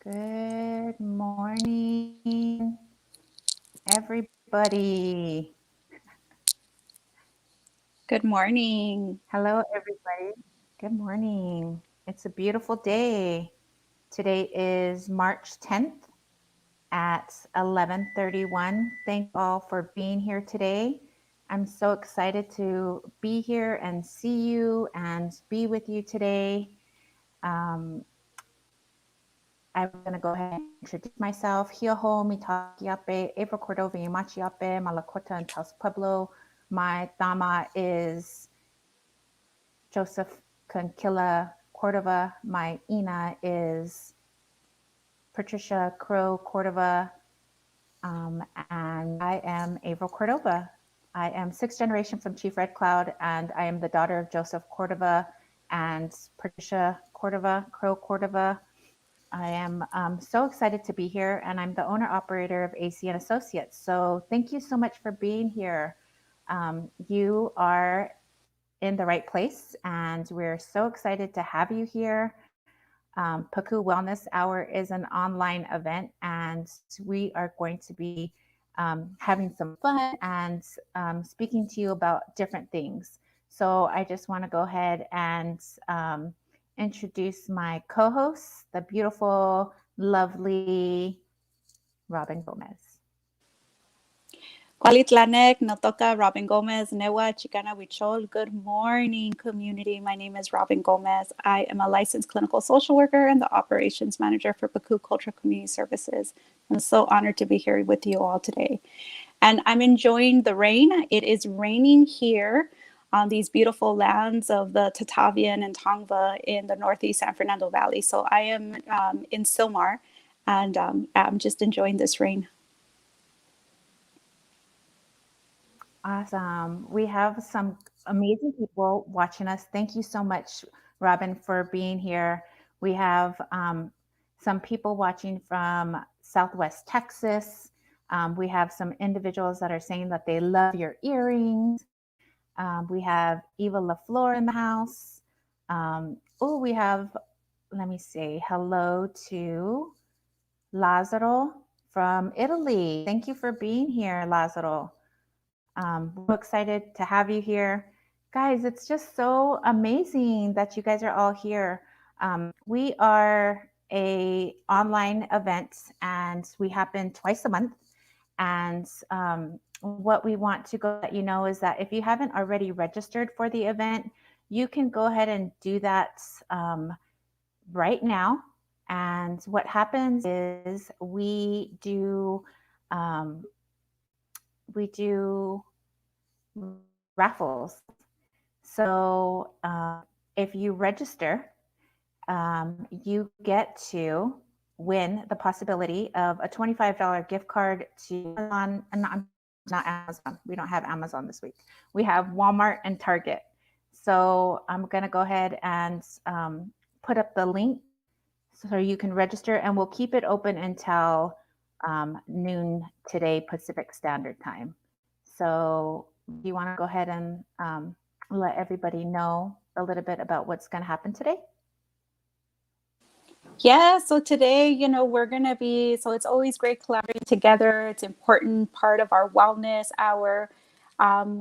Good morning, everybody. Good morning. Hello, everybody. Good morning. It's a beautiful day. Today is March 10th at 11:31. Thank you all for being here today. I'm so excited to be here and see you and be with you today. Um, I'm going to go ahead and introduce myself. Hioho, Mitakiape, April Cordova, Yamachiape, Malakota, and Taos Pueblo. My Dama is Joseph Conquilla Cordova. My Ina is Patricia Crow Cordova. And I am April Cordova. I am sixth generation from Chief Red Cloud, and I am the daughter of Joseph Cordova and Patricia Cordova, Crow Cordova. I am so excited to be here, and I'm the owner operator of AC and Associates. So thank you so much for being here. You are in the right place, and we're so excited to have you here. Pukuu Wellness Hour is an online event, and we are going to be having some fun and speaking to you about different things. So I just want to go ahead and introduce my co host, the beautiful, lovely Robin Gomez. Kualitlanek, Notoka, Robin Gomez, Newa, Chicana Huichol. Good morning, community. My name is Robin Gomez. I am a licensed clinical social worker and the operations manager for Pukuu Cultural Community Services. I'm so honored to be here with you all today. And I'm enjoying the rain. It is raining here on these beautiful lands of the Tatavian and Tongva in the Northeast San Fernando Valley. So I am in Silmar, and I'm just enjoying this rain. Awesome. We have some amazing people watching us. Thank you so much, Robin, for being here. We have some people watching from Southwest Texas. We have some individuals that are saying that they love your earrings. We have Eva LaFleur in the house. We have, let me say, hello to Lazaro from Italy. Thank you for being here, Lazaro. We're excited to have you here. Guys, it's just so amazing that you guys are all here. We are a online event and we happen twice a month. And what we want to go let you know is that if you haven't already registered for the event, you can go ahead and do that right now. And what happens is we do raffles. So if you register, you get to win the possibility of a $25 gift card to Amazon, not Amazon. We don't have Amazon this week. We have Walmart and Target. So I'm going to go ahead and put up the link so you can register, and we'll keep it open until noon today, Pacific Standard Time. So do you want to go ahead and let everybody know a little bit about what's going to happen today? Yeah, so today, we're going to be, so it's always great collaborating together. It's an important part of our wellness hour.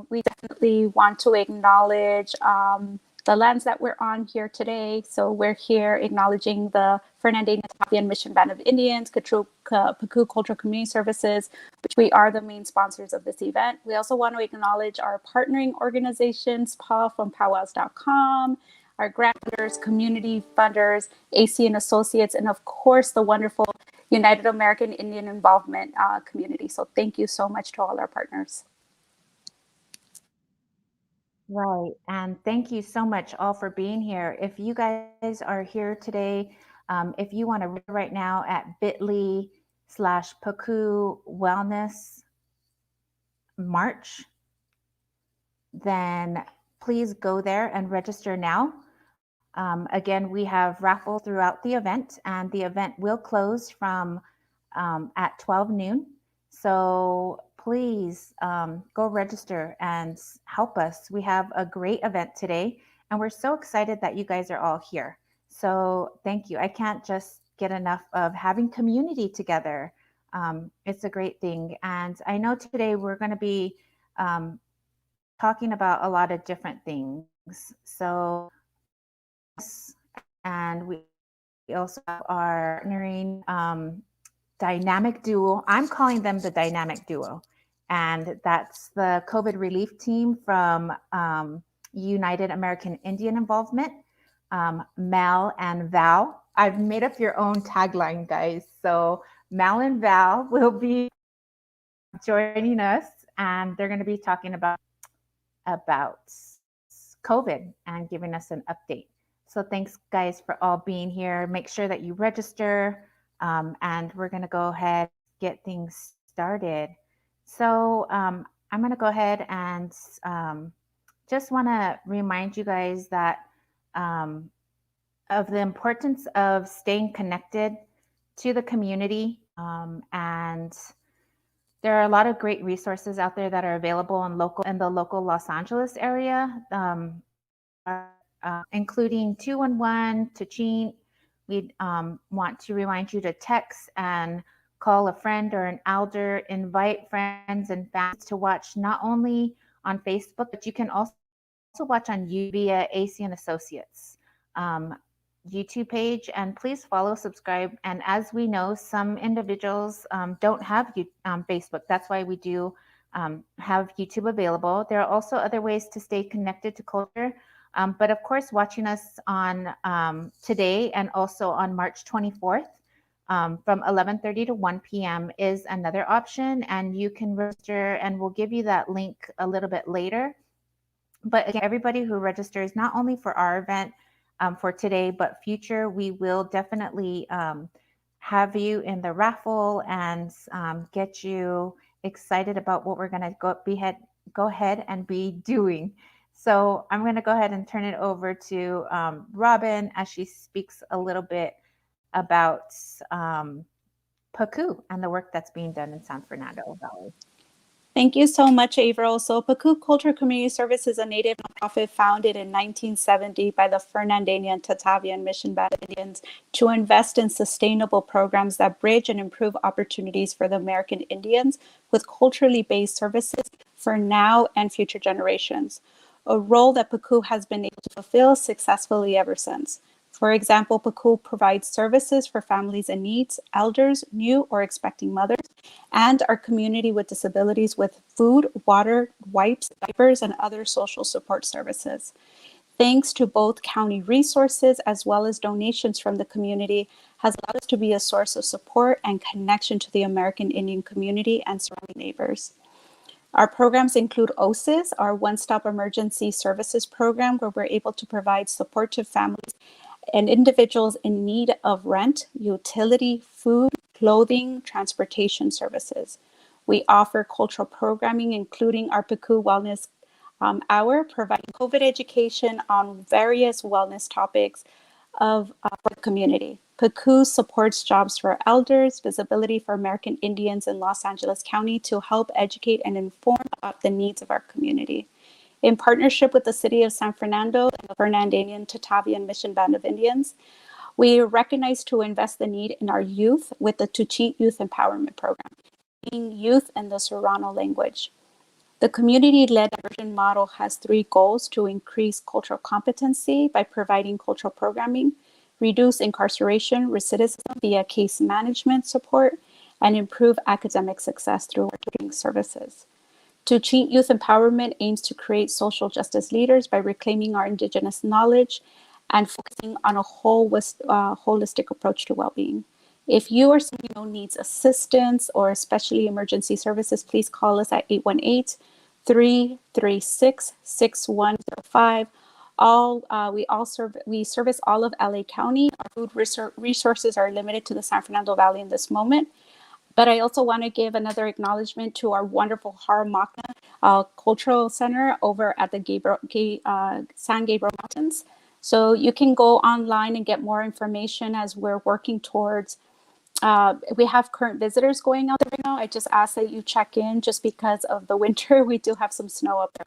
We definitely want to acknowledge the lands that we're on here today. So we're here acknowledging the Fernandina Tapian Mission Band of Indians, Pukuu Cultural Community Services, which we are the main sponsors of this event. We also want to acknowledge our partnering organizations, PAW from powwows.com, our grant funders, community funders, AC and Associates, and of course, the wonderful United American Indian Involvement community. So thank you so much to all our partners. Right. And thank you so much all for being here. If you guys are here today, if you want to register right now at bit.ly/Pukuu Wellness March, then please go there and register now. Again, we have raffles throughout the event, and the event will close from at 12 noon. So please go register and help us. We have a great event today, and we're so excited that you guys are all here. So thank you. I can't just get enough of having community together. It's a great thing. And I know today we're going to be um, talking about a lot of different things. So, and we also have our partnering dynamic duo. I'm calling them the dynamic duo. And that's the COVID relief team from United American Indian Involvement, Mal and Val. I've made up your own tagline, guys. So Mal and Val will be joining us, and they're going to be talking about COVID and giving us an update. So thanks, guys, for all being here. Make sure that you register, and we're going to go ahead and get things started. So I'm going to go ahead and just want to remind you guys that of the importance of staying connected to the community, and there are a lot of great resources out there that are available in the local Los Angeles area, including 211 to Chin. We want to remind you to text and call a friend or an elder, invite friends and families to watch not only on Facebook, but you can also watch on YouTube via AC and Associates YouTube page. And please follow, subscribe. And as we know, some individuals don't have Facebook. That's why we do have YouTube available. There are also other ways to stay connected to culture. But of course, watching us on today and also on March 24th from 11:30 to 1 p.m. is another option. And you can register, and we'll give you that link a little bit later. But again, everybody who registers, not only for our event for today, but future, we will definitely have you in the raffle and get you excited about what we're going to go ahead and be doing. So I'm going to go ahead and turn it over to Robin as she speaks a little bit about Pukuu and the work that's being done in San Fernando Valley. Thank you so much, Averill. So Pukuu Cultural Community Service is a native nonprofit founded in 1970 by the Fernandeña and Tatavian Mission Band of Indians to invest in sustainable programs that bridge and improve opportunities for the American Indians with culturally based services for now and future generations, a role that Pukuu has been able to fulfill successfully ever since. For example, Pukuu provides services for families in need, elders, new or expecting mothers, and our community with disabilities with food, water, wipes, diapers, and other social support services. Thanks to both county resources as well as donations from the community has allowed us to be a source of support and connection to the American Indian community and surrounding neighbors. Our programs include OSIS, our one-stop emergency services program, where we're able to provide support to families and individuals in need of rent, utility, food, clothing, transportation services. We offer cultural programming, including our Pukuu Wellness Hour, providing COVID education on various wellness topics for the community. Pukuu supports jobs for elders, visibility for American Indians in Los Angeles County to help educate and inform about the needs of our community. In partnership with the City of San Fernando and the Fernandeña Tatavian Mission Band of Indians, we recognize to invest the need in our youth with the Tuchi Youth Empowerment Program, teaching youth in the Serrano language. The community-led diversion model has 3 goals: to increase cultural competency by providing cultural programming, reduce incarceration, recidivism via case management support, and improve academic success through our tutoring services. Tuchi Youth Empowerment aims to create social justice leaders by reclaiming our Indigenous knowledge and focusing on a holistic approach to well-being. If you or someone you know needs assistance or especially emergency services, please call us at 818-336-6105. We service all of LA County. Our food resources are limited to the San Fernando Valley in this moment. But I also want to give another acknowledgement to our wonderful Haramaka Cultural Center over at the San Gabriel Mountains. So you can go online and get more information as we're working towards. We have current visitors going out there right now. I just ask that you check in just because of the winter. We do have some snow up there.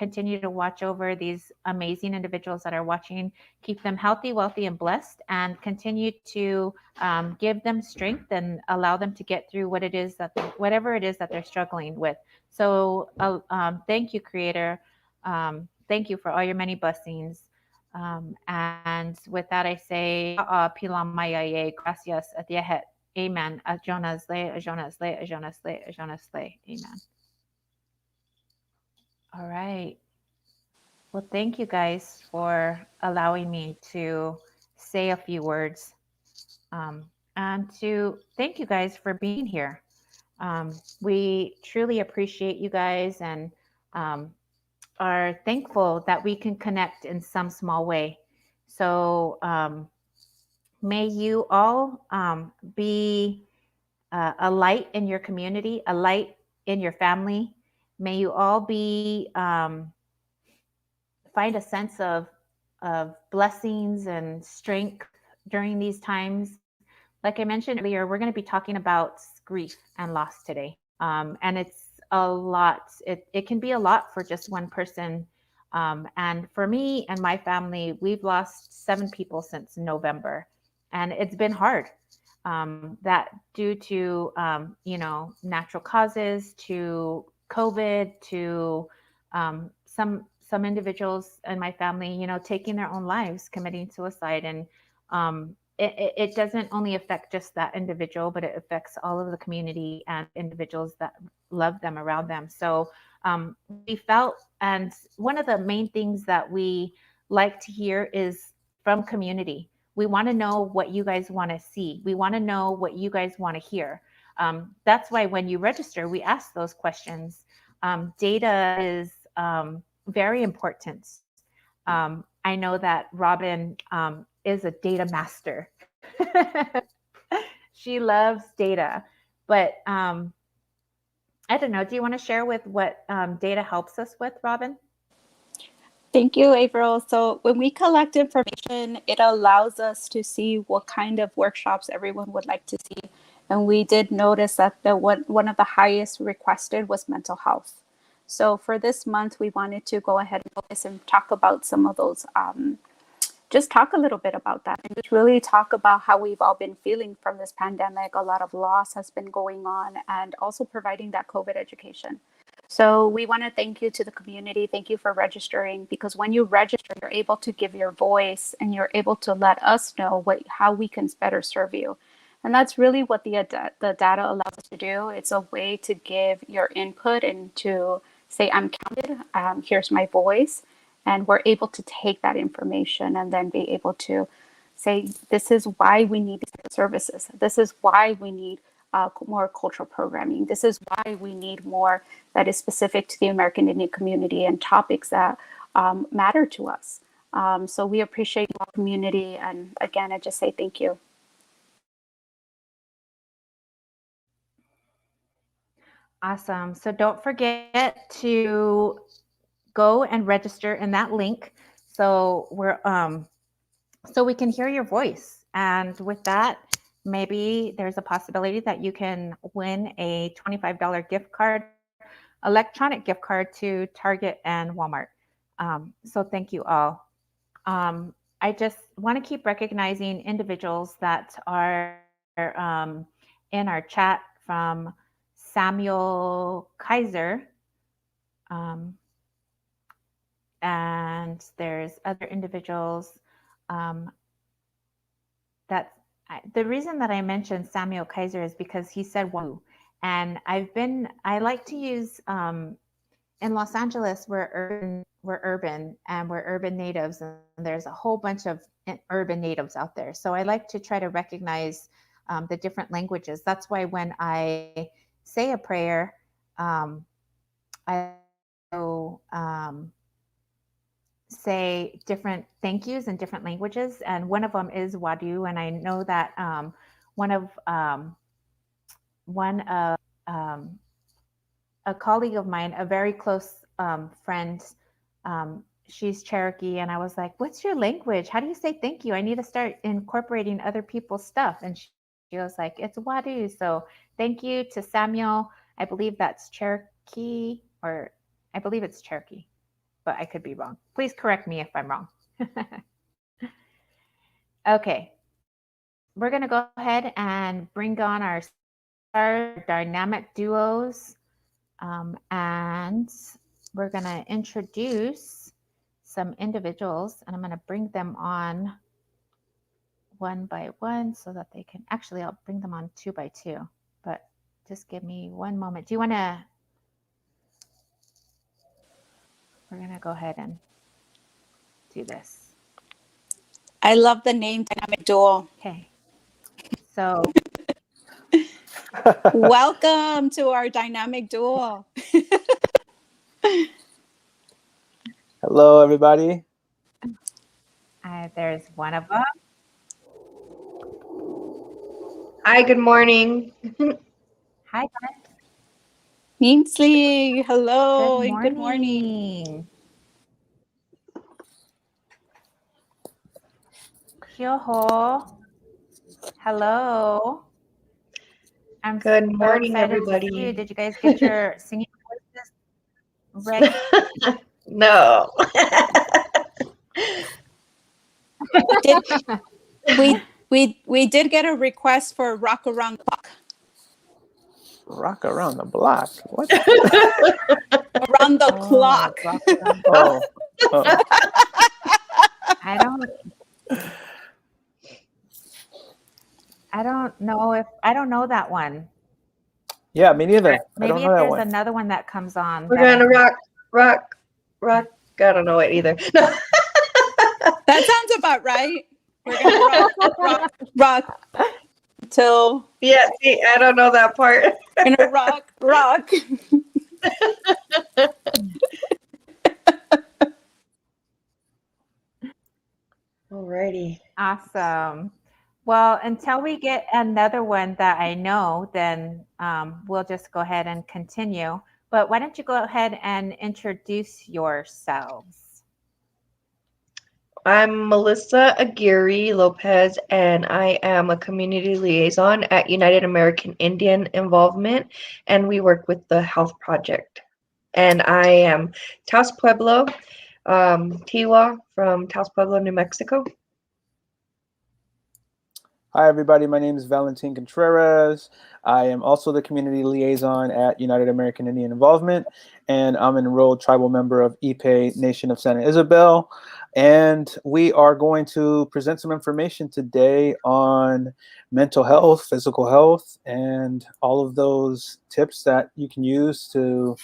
continue to watch over these amazing individuals that are watching, keep them healthy, wealthy, and blessed, and continue to give them strength and allow them to get through whatever it is that they're struggling with. So thank you, Creator. Thank you for all your many blessings. And with that, I say, Pilamayaye, gracias, Atiahet. Amen. Ajonas le, Ajonas le, Ajonas le, Ajonas le. Amen. All right. Well, thank you guys for allowing me to say a few words, and to thank you guys for being here. We truly appreciate you guys, and um, are thankful that we can connect in some small way. So may you all be a light in your community, a light in your family. May you all be find a sense of blessings and strength during these times. Like I mentioned earlier, we're going to be talking about grief and loss today. And it's a lot. It can be a lot for just one person. And for me and my family, we've lost 7 people since November, and it's been hard. That due to natural causes, to COVID, to some individuals in my family, taking their own lives, committing suicide, and it doesn't only affect just that individual, but it affects all of the community and individuals that love them around them. So we felt, and one of the main things that we like to hear is from community. We want to know what you guys want to see. We want to know what you guys want to hear. That's why when you register, we ask those questions. Data is very important. I know that Robin is a data master. She loves data, but I don't know. Do you want to share with what data helps us with, Robin? Thank you, April. So when we collect information, it allows us to see what kind of workshops everyone would like to see. And we did notice that one of the highest requested was mental health. So for this month, we wanted to go ahead and focus and talk about some of those, just talk a little bit about that and just really talk about how we've all been feeling from this pandemic. A lot of loss has been going on, and also providing that COVID education. So we want to thank you to the community. Thank you for registering, because when you register, you're able to give your voice and you're able to let us know how we can better serve you. And that's really what the data allows us to do. It's a way to give your input and to say, I'm counted, here's my voice. And we're able to take that information and then be able to say, this is why we need these services. This is why we need more cultural programming. This is why we need more that is specific to the American Indian community and topics that matter to us. So we appreciate our community. And again, I just say thank you. Awesome. So don't forget to go and register in that link, so so we can hear your voice. And with that, maybe there's a possibility that you can win a $25 gift card, electronic gift card to Target and Walmart. So thank you all. I just want to keep recognizing individuals that are in our chat, from Samuel Kaiser. Um, and there's other individuals um, that the reason that I mentioned Samuel Kaiser is because he said woo. And I like to use in Los Angeles, we're urban and we're urban natives, and there's a whole bunch of urban natives out there. So I like to try to recognize the different languages. That's why when I say a prayer, I say different thank yous in different languages, and one of them is Wadu. And I know that one of one of a colleague of mine, a very close friend, she's Cherokee, and I was like, "What's your language? How do you say thank you? I need to start incorporating other people's stuff." And she was like, "It's Wadu." So thank you to Samuel. I believe that's Cherokee, or I believe it's Cherokee. but I could be wrong. Please correct me if I'm wrong. Okay, we're going to go ahead and bring on our dynamic duos, and we're going to introduce some individuals, and I'm going to bring them on one by one so that they can, actually I'll bring them on 2 by 2, but just give me one moment. Do you want to, we're going to go ahead and do this. I love the name Dynamic Duo. Okay, so welcome to our Dynamic Duo. Hello, everybody. there's one of them. Hi, good morning. Hi, guys. Ainsley, hello, Good and good morning. Hyoho, hello. I'm Good so morning, excited to see you. everybody. Did you guys get your singing voices ready? No. We did get a request for Rock Around the Clock. Rock around the block. What? Around the clock. Rock around the Oh. I don't know that one. Yeah, me neither. Maybe I don't if know that there's one. another one that comes on. We're gonna rock. I don't know it either. No. That sounds about right. We're gonna rock till. Yeah, see, I don't know that part. We're gonna rock. Alrighty. Awesome. Well, until we get another one that I know, then we'll just go ahead and continue. But why don't you go ahead and introduce yourselves? I'm Melissa Aguirre Lopez, and I am a community liaison at United American Indian Involvement, and we work with the Health Project. And I am Taos Pueblo, Tiwa from Taos Pueblo, New Mexico. Hi, everybody. My name is Valentin Contreras. I am also the community liaison at United American Indian Involvement, and I'm an enrolled tribal member of Ipe Nation of Santa Isabel. And we are going to present some information today on mental health, physical health, and all of those tips that you can use to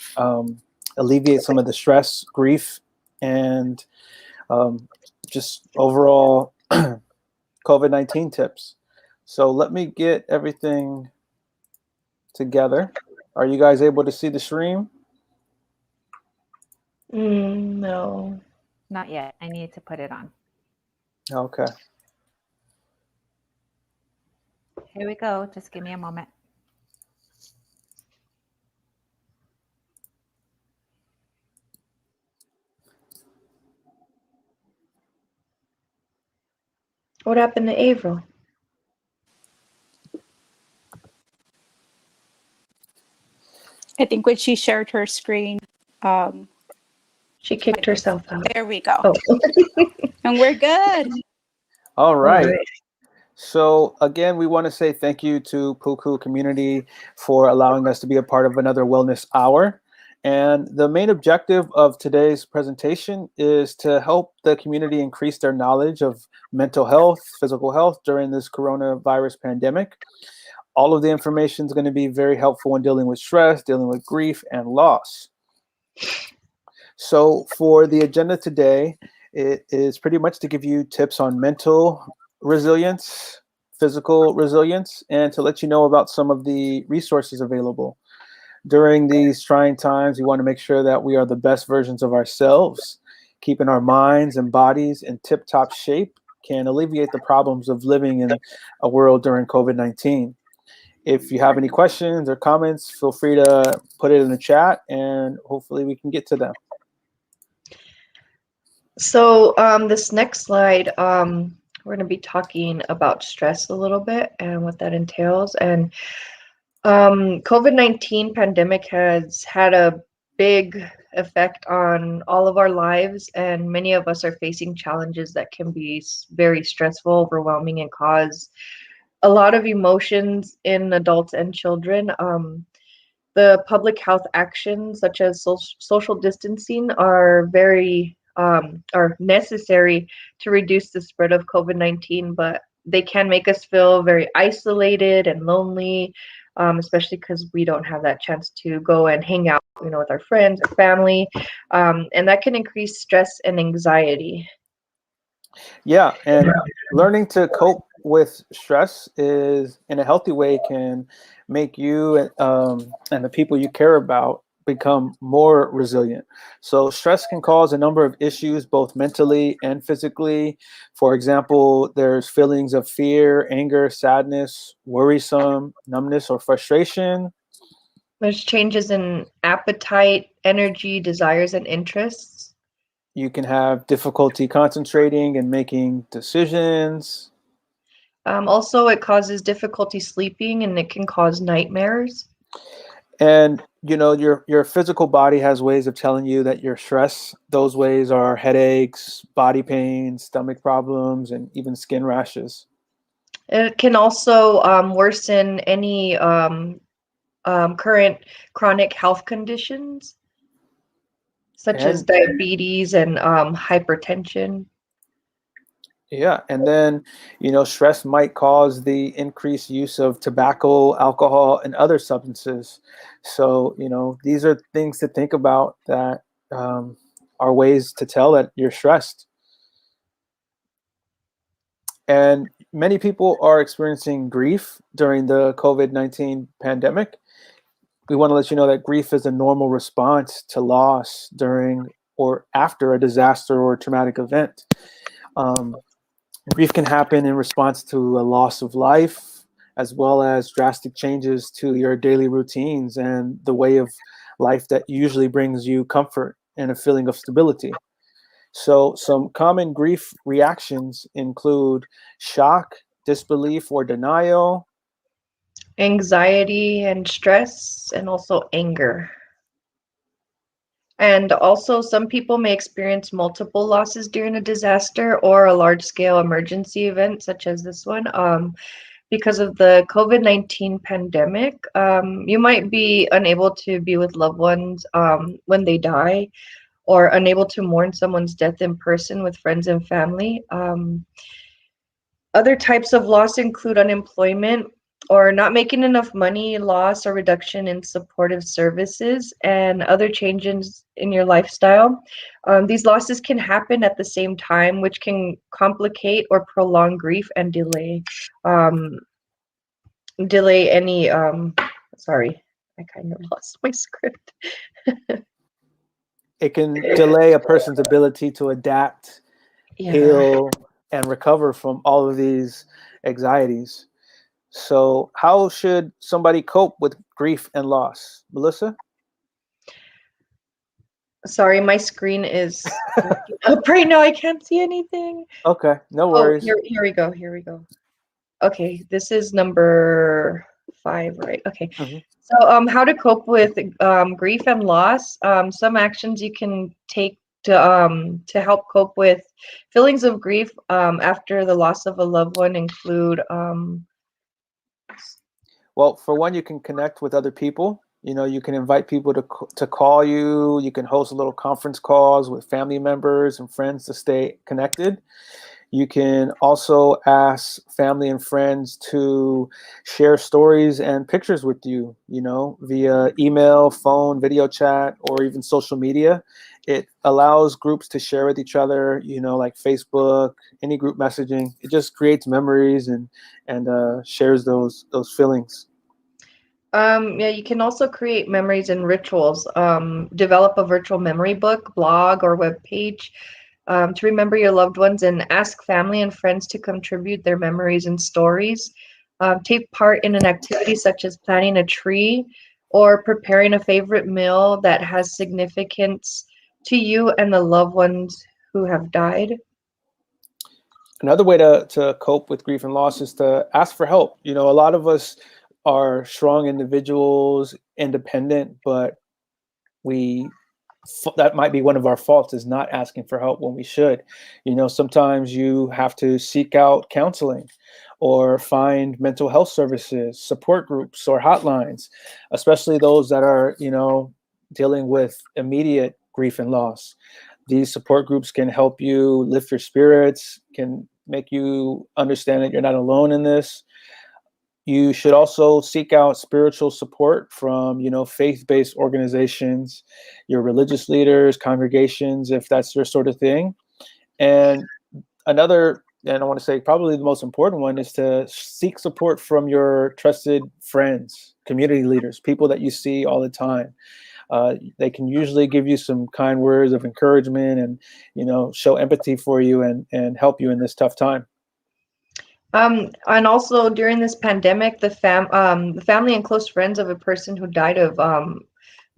alleviate some of the stress, grief, and just overall COVID-19 tips. So let me get everything together. Are you guys able to see the stream? No. Not yet. I need to put it on. Okay. Here we go. Just give me a moment. What happened to Avril? I think when she shared her screen, She kicked herself out. there we go. Oh. And we're good. All right. So again, we want to say thank you to Pukuu community for allowing us to be a part of another wellness hour. And the main objective of today's presentation is to help the community increase their knowledge of mental health, physical health during this coronavirus pandemic. All of the information is going to be very helpful in dealing with stress, dealing with grief and loss. So for the agenda today, it is pretty much to give you tips on mental resilience, physical resilience, and to let you know about some of the resources available. During these trying times, we want to make sure that we are the best versions of ourselves. Keeping our minds and bodies in tip-top shape can alleviate the problems of living in a world during COVID-19. If you have any questions or comments, feel free to put it in the chat and hopefully we can get to them. So this next slide, we're going to be talking about stress a little bit and what that entails. And COVID-19 pandemic has had a big effect on all of our lives, and many of us are facing challenges that can be very stressful, overwhelming, and cause a lot of emotions in adults and children. The public health actions such as social distancing are necessary to reduce the spread of COVID-19, but they can make us feel very isolated and lonely, especially because we don't have that chance to go and hang out, with our friends or family, and that can increase stress and anxiety. Yeah, and learning to cope with stress is in a healthy way can make you and the people you care about become more resilient. So stress can cause a number of issues, both mentally and physically. For example, there's feelings of fear, anger, sadness, worrisome, numbness, or frustration. There's changes in appetite, energy, desires, and interests. You can have difficulty concentrating and making decisions. Also, it causes difficulty sleeping and it can cause nightmares. And your physical body has ways of telling you that you're stressed. Those ways are headaches, body pain, stomach problems, and even skin rashes. It can also worsen any current chronic health conditions, such as And diabetes and hypertension. yeah, and then stress might cause the increased use of tobacco, alcohol, and other substances. So these are things to think about that are ways to tell that you're stressed. And many people are experiencing grief during the COVID-19 pandemic. We want to let you know that grief is a normal response to loss during or after a disaster or traumatic event. Grief can happen in response to a loss of life, as well as drastic changes to your daily routines and the way of life that usually brings you comfort and a feeling of stability. So, some common grief reactions include shock, disbelief, or denial. Anxiety and stress, and also anger. And also, some people may experience multiple losses during a disaster or a large scale emergency event, such as this one. Because of the COVID-19 pandemic, you might be unable to be with loved ones when they die, or unable to mourn someone's death in person with friends and family. Other types of loss include unemployment or not making enough money, loss or reduction in supportive services, and other changes in your lifestyle. These losses can happen at the same time, which can complicate or prolong grief and um, delay any. Sorry, I kind of lost my script. It can delay a person's ability to adapt, Yeah. heal, and recover from all of these anxieties. So, how should somebody cope with grief and loss? Melissa? Sorry, my screen is up right now. I can't see anything. Okay, no Oh, worries. here we go. Here we go. Okay, this is number 5, right? Okay. Mhm. So, how to cope with grief and loss? Some actions you can take to help cope with feelings of grief after the loss of a loved one include Well, for one, you can connect with other people. You can invite people to call you. You can host little conference calls with family members and friends to stay connected. You can also ask family and friends to share stories and pictures with you, via email, phone, video chat, or even social media. It allows groups to share with each other, like Facebook, any group messaging. It just creates memories and shares those feelings. yeah, you can also create memories and rituals. Develop a virtual memory book, blog, or web page to remember your loved ones, and ask family and friends to contribute their memories and stories. Take part in an activity such as planting a tree or preparing a favorite meal that has significance to you and the loved ones who have died. Another way to cope with grief and loss is to ask for help. A lot of us are strong individuals, independent, but that might be one of our faults, is not asking for help when we should. Sometimes you have to seek out counseling or find mental health services, support groups, or hotlines, especially those that are, dealing with immediate grief and loss. These support groups can help you lift your spirits, can make you understand that you're not alone in this. You should also seek out spiritual support from, faith-based organizations, your religious leaders, congregations, if that's your sort of thing. And and I want to say probably the most important one, is to seek support from your trusted friends, community leaders, people that you see all the time. They can usually give you some kind words of encouragement and, show empathy for you and help you in this tough time. And also during this pandemic, the family and close friends of a person who died of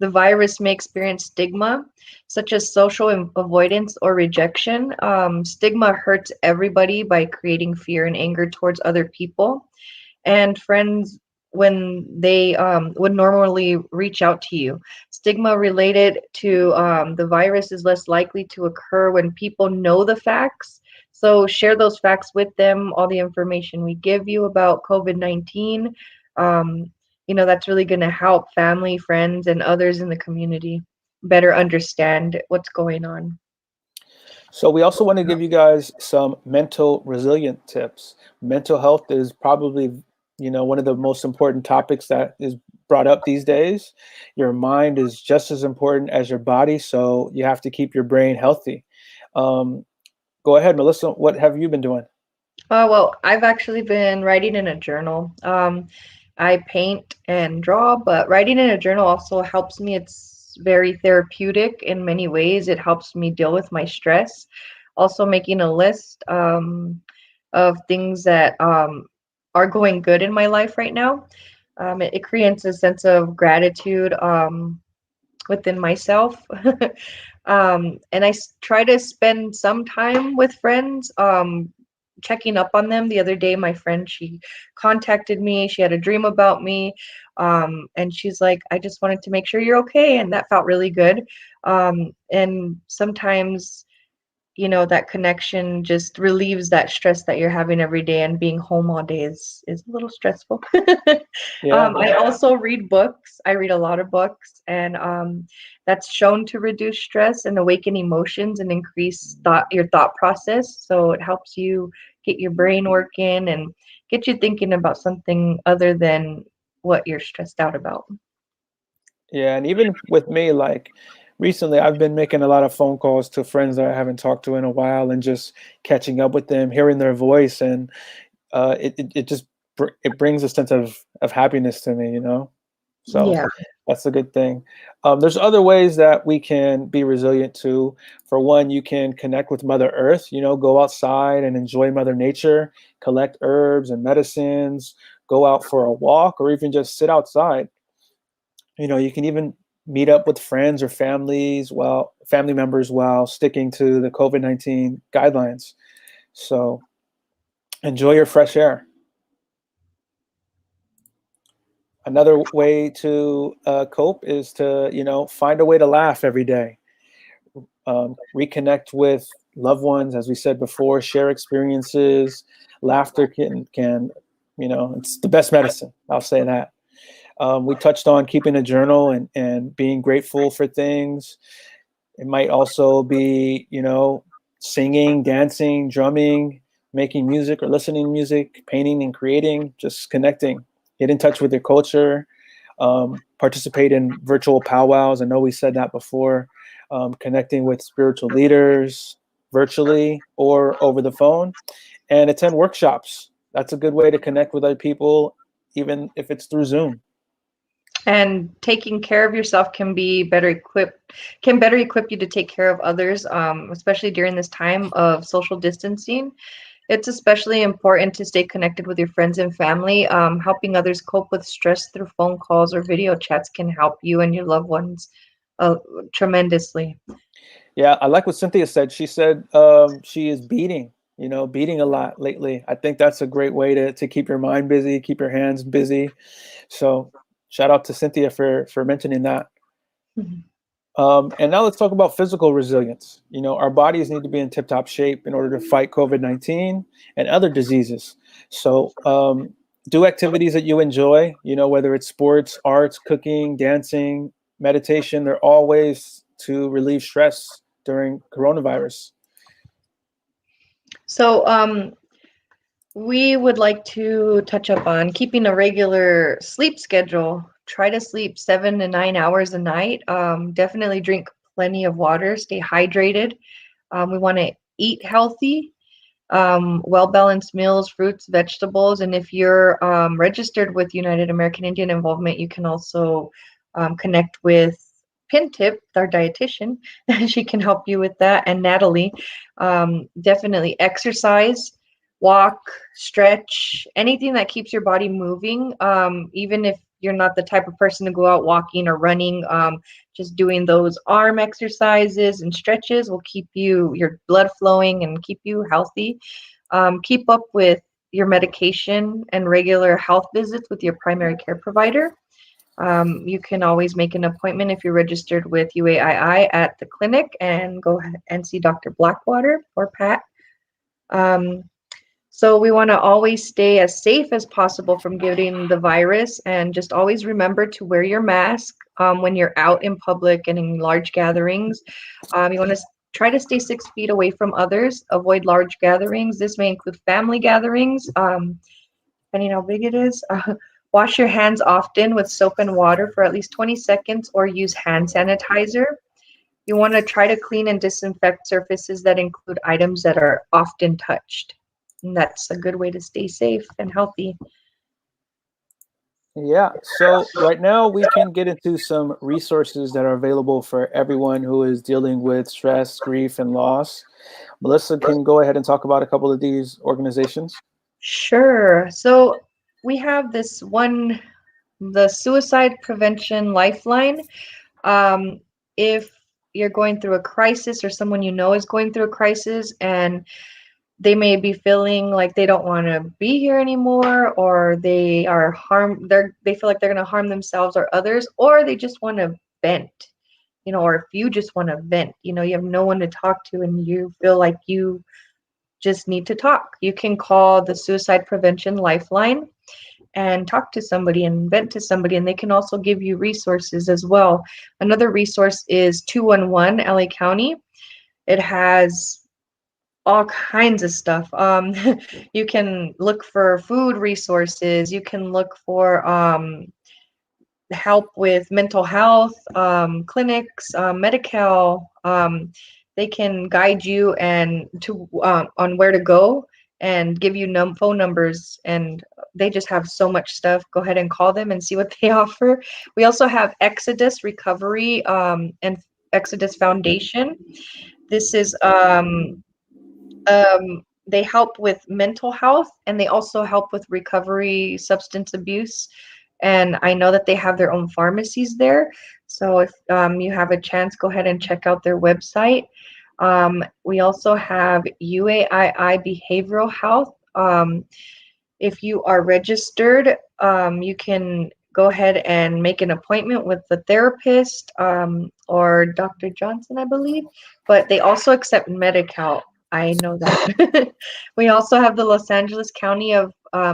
the virus may experience stigma, such as social avoidance or rejection. Stigma hurts everybody by creating fear and anger towards other people. And friends, when they would normally reach out to you. Stigma related to the virus is less likely to occur when people know the facts. So share those facts with them, all the information we give you about COVID-19. That's really going to help family, friends, and others in the community better understand what's going on. So we also want to give you guys some mental resilient tips. Mental health is probably, one of the most important topics that is brought up these days. Your mind is just as important as your body, so you have to keep your brain healthy. Go ahead, Melissa. What have you been doing? Well, I've actually been writing in a journal. I paint and draw, but writing in a journal also helps me. It's very therapeutic in many ways. It helps me deal with my stress. Also, making a list of things that are going good in my life right now. It creates a sense of gratitude within myself. And try to spend some time with friends, checking up on them. The other day, my friend, she contacted me. She had a dream about me. And she's like, I just wanted to make sure you're okay. And that felt really good. And sometimes, that connection just relieves that stress that you're having every day, and being home all day is a little stressful. Yeah. I also read books. I read a lot of books, and that's shown to reduce stress and awaken emotions and increase your thought process. So it helps you get your brain working and get you thinking about something other than what you're stressed out about. Yeah, and even with me, like recently, I've been making a lot of phone calls to friends that I haven't talked to in a while, and just catching up with them, hearing their voice, and it just it brings a sense of happiness to me. So Yeah. that's a good thing. There's other ways that we can be resilient too. For one, you can connect with Mother Earth. Go outside and enjoy Mother Nature, collect herbs and medicines, go out for a walk, or even just sit outside. You can even meet up with friends or family members while sticking to the COVID-19 guidelines. So enjoy your fresh air. Another way to cope is to, find a way to laugh every day. Reconnect with loved ones, as we said before, share experiences. Laughter can, it's the best medicine. I'll say that. We touched on keeping a journal and being grateful for things. It might also be, singing, dancing, drumming, making music or listening to music, painting and creating, just connecting. Get in touch with your culture, participate in virtual powwows. I know we said that before. Connecting with spiritual leaders virtually or over the phone, and attend workshops. That's a good way to connect with other people, even if it's through Zoom. And taking care of yourself can better equip you to take care of others, especially during this time of social distancing. It's especially important to stay connected with your friends and family. Helping others cope with stress through phone calls or video chats can help you and your loved ones tremendously. Yeah, I like what Cynthia said. She said she is beating a lot lately. I think that's a great way to keep your mind busy, keep your hands busy. So shout out to Cynthia for mentioning that. Mhm. And now let's talk about physical resilience. You know, our bodies need to be in tip-top shape in order to fight COVID-19 and other diseases. So do activities that you enjoy, you know, whether it's sports, arts, cooking, dancing, meditation. They're all ways to relieve stress during coronavirus. So, we would like to touch up on keeping a regular sleep schedule. Try to sleep 7 to 9 hours a night. Definitely drink plenty of water. Stay hydrated. We want to eat healthy, well-balanced meals, fruits, vegetables. And if you're registered with United American Indian Involvement, you can also connect with Pintip, our dietitian. She can help you with that. And Natalie, definitely exercise, walk, stretch, anything that keeps your body moving. Even if you're not the type of person to go out walking or running, just doing those arm exercises and stretches will keep your blood flowing and keep you healthy. Keep up with your medication and regular health visits with your primary care provider. You can always make an appointment if you're registered with UAII at the clinic and go ahead and see Dr. Blackwater or Pat. So we want to always stay as safe as possible from getting the virus, and just always remember to wear your mask when you're out in public and in large gatherings. You want to try to stay 6 feet away from others. Avoid large gatherings. This may include family gatherings, depending how big it is. Wash your hands often with soap and water for at least 20 seconds or use hand sanitizer. You want to try to clean and disinfect surfaces that include items that are often touched. And that's a good way to stay safe and healthy. Yeah, so right now we can get into some resources that are available for everyone who is dealing with stress, grief, and loss. Melissa can go ahead and talk about a couple of these organizations. Sure. So we have this one, the Suicide Prevention Lifeline. If you're going through a crisis or someone you know is going through a crisis and they may be feeling like they don't want to be here anymore, or they feel like they're going to harm themselves or others, or they just want to vent, or if you just want to vent, you have no one to talk to and you feel like you just need to talk, you can call the Suicide Prevention Lifeline and talk to somebody and vent to somebody, and they can also give you resources as well. Another resource is 211 LA County. It has all kinds of stuff. You can look for food resources. You can look for help with mental health, clinics, Medi-Cal. They can guide you and on where to go and give you phone numbers, and they just have so much stuff. Go ahead and call them and see what they offer. We also have Exodus Recovery and Exodus Foundation. This is they help with mental health, and they also help with recovery, substance abuse. And I know that they have their own pharmacies there. So if you have a chance, go ahead and check out their website. We also have UAII Behavioral Health. If you are registered, you can go ahead and make an appointment with the therapist or Dr. Johnson, I believe. But they also accept Medi-Cal. I know that. We also have the Los Angeles County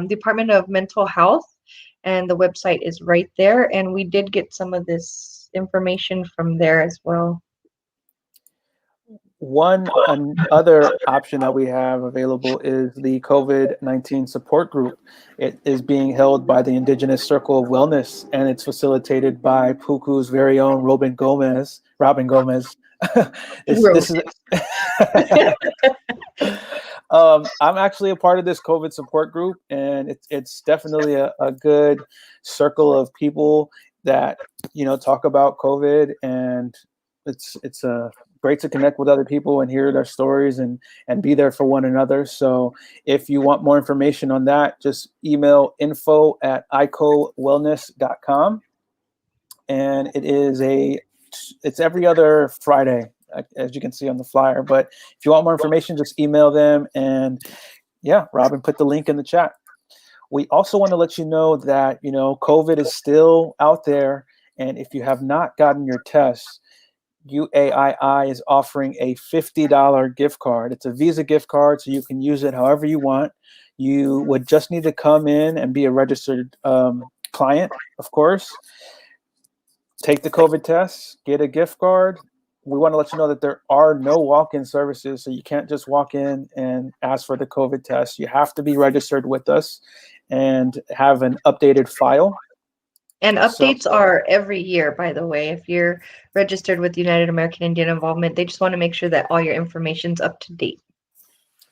Department of Mental Health, and the website is right there. And we did get some of this information from there as well. One other option that we have available is the COVID-19 support group. It is being held by the Indigenous Circle of Wellness, and it's facilitated by Pukuu's very own Robin Gomez. This is I'm actually a part of this COVID support group, and it's definitely a good circle of people that talk about COVID, and it's great to connect with other people and hear their stories and be there for one another. So if you want more information on that, just email info@icowellness.com, and it's every other Friday, as you can see on the flyer. But if you want more information, just email them. And yeah, Robin put the link in the chat. We also want to let you know that, COVID is still out there. And if you have not gotten your tests, UAII is offering a $50 gift card. It's a Visa gift card, so you can use it however you want. You would just need to come in and be a registered client, of course. Take the COVID test, get a gift card. We want to let you know that there are no walk-in services, so you can't just walk in and ask for the COVID test. You have to be registered with us and have an updated file. And So, updates are every year, by the way. If you're registered with United American Indian Involvement, they just want to make sure that all your information's up to date.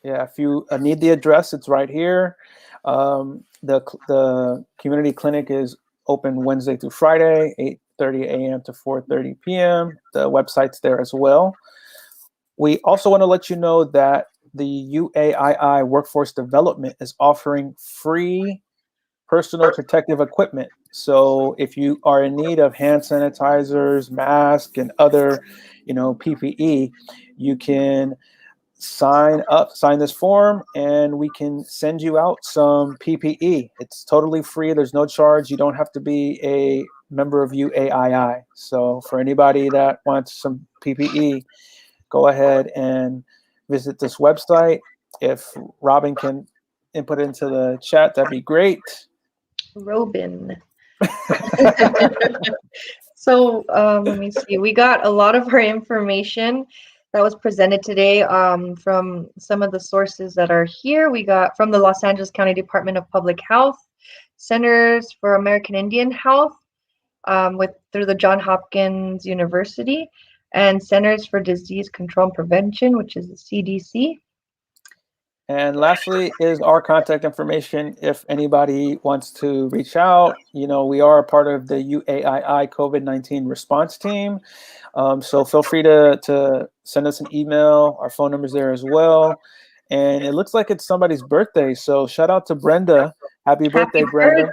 yeah, if you need the address, it's right here. The community clinic is open Wednesday through Friday, 8:30 a.m. to 4:30 p.m. The website's there as well. We also want to let you know that the UAII Workforce Development is offering free personal protective equipment. So if you are in need of hand sanitizers, masks, and other, PPE, you can sign this form, and we can send you out some PPE. It's totally free. There's no charge. You don't have to be a member of UAII. So for anybody that wants some PPE, go ahead and visit this website. If Robin can input into the chat, that'd be great. Robin. So let me see. We got a lot of our information that was presented today from some of the sources that are here. We got from the Los Angeles County Department of Public Health, Centers for American Indian Health, through the Johns Hopkins University, and Centers for Disease Control and Prevention, which is the CDC. And lastly is our contact information. If anybody wants to reach out, we are a part of the UAII COVID-19 response team. So feel free to send us an email. Our phone number's there as well. And it looks like it's somebody's birthday. So shout out to Brenda. Happy birthday, Brenda.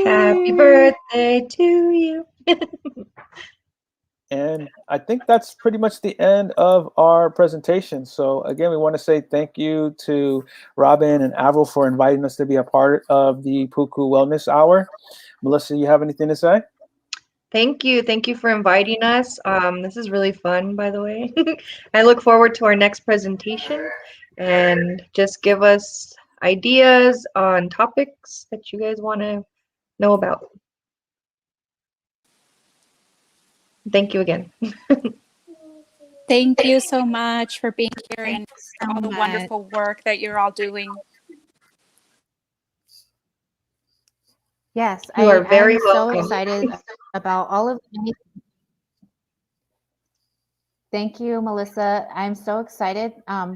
Happy birthday to you. And I think that's pretty much the end of our presentation. So again, we want to say thank you to Robin and Avril for inviting us to be a part of the Pukuu Wellness Hour. Melissa, you have anything to say? Thank you. Thank you for inviting us. This is really fun, by the way. I look forward to our next presentation, and just give us ideas on topics that you guys want to know about. Thank you again. Thank you so much for being here and Thanks so all the much. wonderful work that you're all doing. Yes, You are very I'm so welcome. excited about all of the. Thank you, Melissa. I'm so excited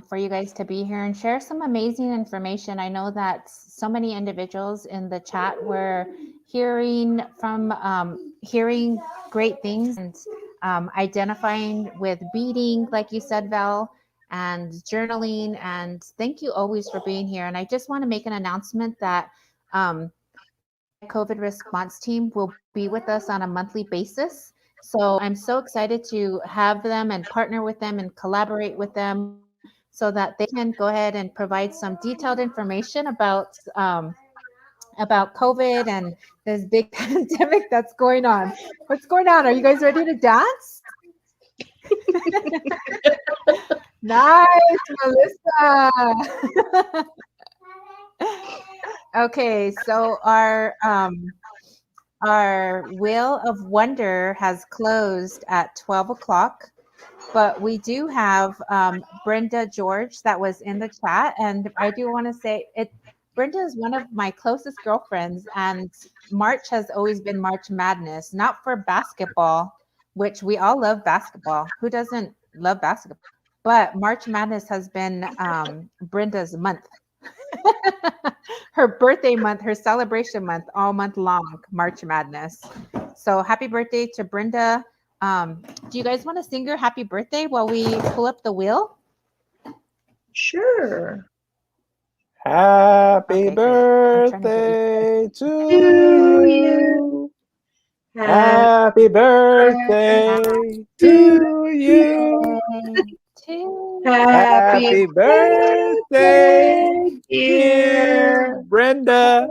for you guys to be here and share some amazing information. I know that so many individuals in the chat were hearing great things and identifying with beading, like you said, Val, and journaling. And thank you always for being here. And I just want to make an announcement that COVID response team will be with us on a monthly basis. So I'm so excited to have them and partner with them and collaborate with them so that they can go ahead and provide some detailed information about COVID and this big pandemic that's going on. What's going on? Are you guys ready to dance? Nice, Melissa. Okay, so our Wheel of Wonder has closed at 12 o'clock, but we do have Brenda George that was in the chat. And I do want to say Brenda is one of my closest girlfriends, and March has always been March Madness, not for basketball, which we all love basketball. Who doesn't love basketball? But March Madness has been Brenda's month. Her birthday month, her celebration month, all month long, March Madness. So happy birthday to Brenda. Do you guys want to sing your happy birthday while we pull up the wheel? Sure. Happy Okay, great. birthday to you. Happy birthday to you. Happy birthday, dear Brenda.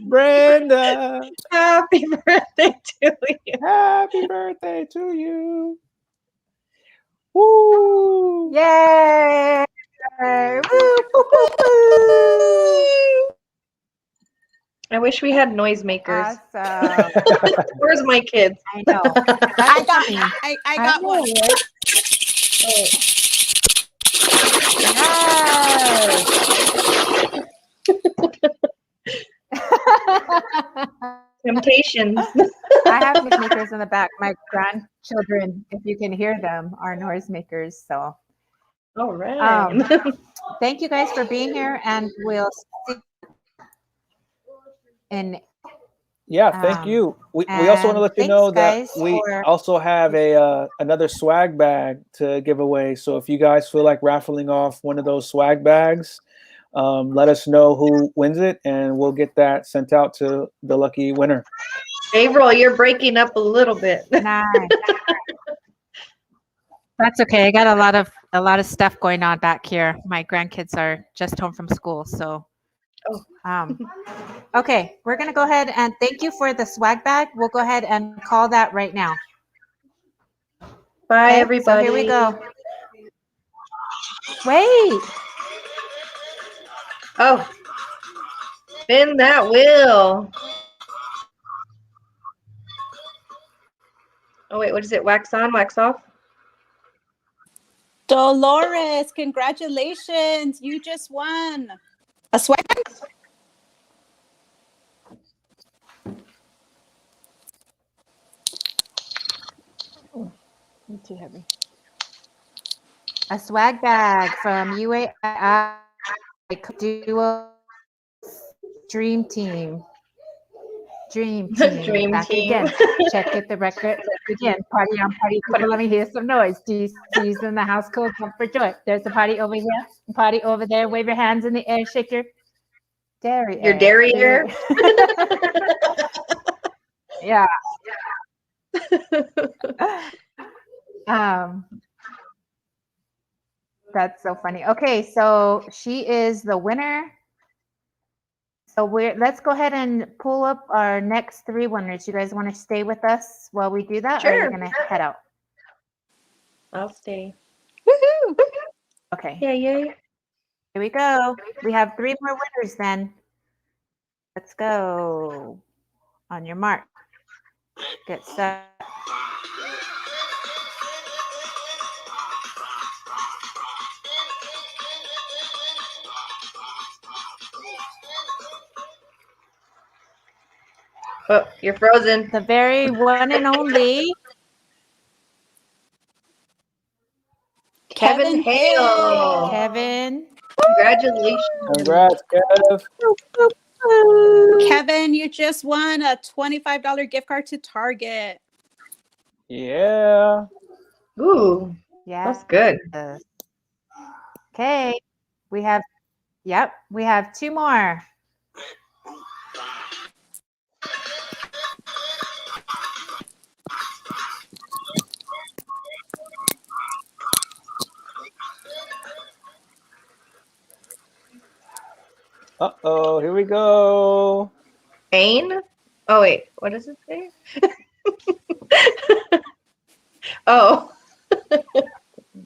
Brenda. Happy birthday to you. Happy birthday to you. Woo! Yay! Woo! Poo, poo, poo. I wish we had noisemakers. Awesome. Where's my kids? I know. I got funny. I got know, one. right? Yes. Temptations. I have noisemakers in the back. My grandchildren, if you can hear them, are noisemakers. So All right. thank you guys for being here, and we'll see in Yeah, thank you. We also want to and let you thanks, know that guys, we for- also have a another swag bag to give away. So if you guys feel like raffling off one of those swag bags, let us know who wins it, and we'll get that sent out to the lucky winner. April, you're breaking up a little bit. Nice. That's okay. I got a lot of stuff going on back here. My grandkids are just home from school, so. Okay, we're gonna go ahead and thank you for the swag bag. We'll go ahead and call that right now. Bye, Okay, everybody. so here we go. Wait. Oh, spin that wheel. Oh, wait, what is it? Wax on, wax off? Dolores, congratulations. You just won a swag bag. Too heavy. A swag bag from UAI Duo Dream Team. Dream Team. Dream Back team. again. Check it the record. Again. Party on party. People, let me hear some noise. DC's in the house. Cool. Jump for joy. There's a party over here. Party over there. Wave your hands in the air. Shake your Your derriere. Yeah. That's so funny. Okay, so she is the winner. So let's go ahead and pull up our next three winners. You guys want to stay with us while we do that, or are you Sure. gonna head out? I'll stay. Woohoo! Okay. Yay. Here we go. We have three more winners then. Let's go. On your mark. Get set. Oh, you're frozen. The very one and only Kevin Hale. Kevin. Congratulations. Congrats, Kev. Kevin, you just won a $25 gift card to Target. Yeah. Ooh, Yeah. that's good. Okay. We have two more. Uh-oh, here we go. Ain? Oh, wait. What does it say? Oh.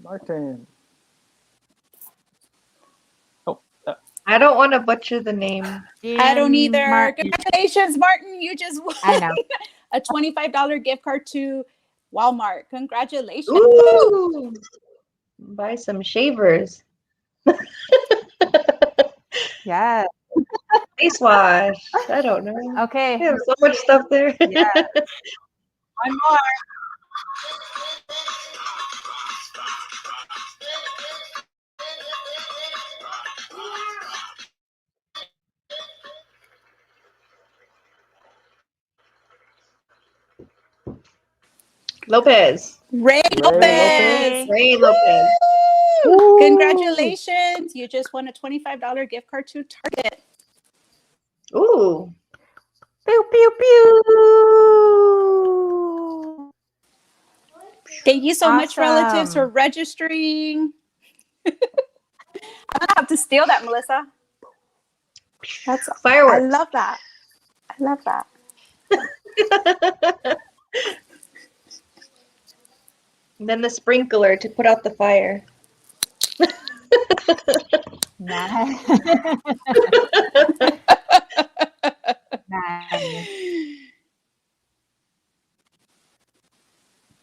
Martin. I don't want to butcher the name. I don't either. Martin. Congratulations, Martin. You just won I know. a $25 gift card to Walmart. Congratulations. Ooh. Buy some shavers. Yeah. Face wash. I don't know. Okay. We have so much stuff there. Yeah. One more. Lopez. Ray Lopez. Ray Lopez. Woo! Congratulations. You just won a $25 gift card to Target. Ooh. Pew, pew, pew. Thank you so much, relatives, for Awesome. registering. I'm gonna have to steal that, Melissa. That's Fireworks. I love that. I love that. then the sprinkler to put out the fire. Nice. Nice.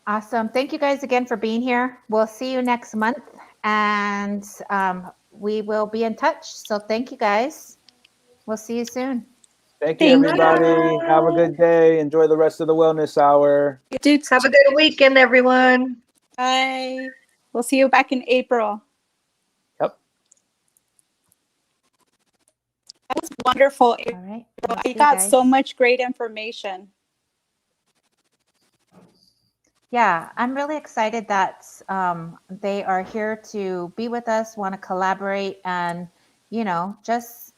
Awesome. Thank you guys again for being here. We'll see you next month, and we will be in touch. So thank you guys. We'll see you soon. Thank you, Thank everybody. Have a good day. Enjoy the rest of the wellness hour. you. Do Have a good weekend, everyone. Bye. We'll see you back in April. Yep. That was wonderful. All April. right. I got so much great information. Yeah, I'm really excited that they are here to be with us, want to collaborate, and just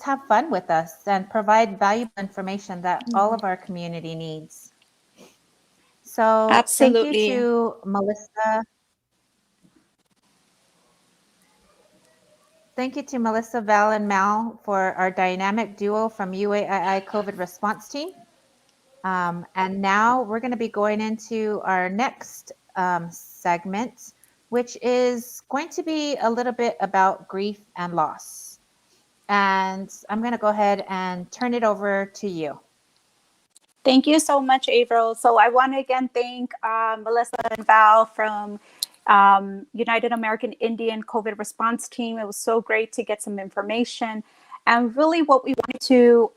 have fun with us and provide valuable information that all of our community needs. So Absolutely. thank you to Melissa. Thank you to Melissa, Val, and Mal for our dynamic duo from UAII COVID response team. And now we're going to be going into our next segment, which is going to be a little bit about grief and loss. And I'm going to go ahead and turn it over to you. Thank you so much, April. So I want to again thank Melissa and Val from United American Indian COVID response team. It was so great to get some information. And really what we wanted to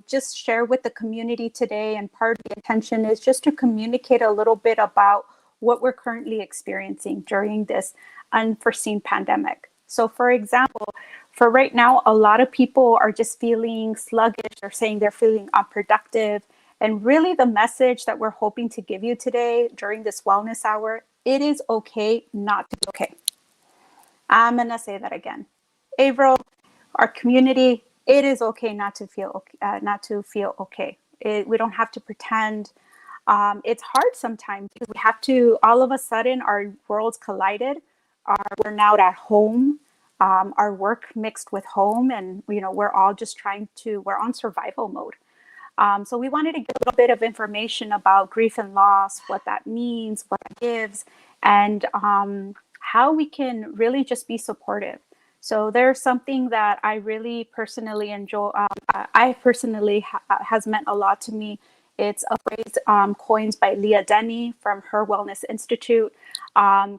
just share with the community today, and part of the intention is just to communicate a little bit about what we're currently experiencing during this unforeseen pandemic. So for example, for right now, a lot of people are just feeling sluggish. They're saying they're feeling unproductive. And really the message that we're hoping to give you today during this wellness hour, it is okay not to be okay. I'm going to say that again. April, our community, it is okay not to feel okay. We don't have to pretend. It's hard sometimes because we have to, all of a sudden, our worlds collided. We're now at home, our work mixed with home, and we're all just we're on survival mode. So we wanted to give a little bit of information about grief and loss, what that means, what it gives, and how we can really just be supportive. So there's something that I really personally enjoy. I personally has meant a lot to me. It's a phrase coined by Leah Denny from Her Wellness Institute,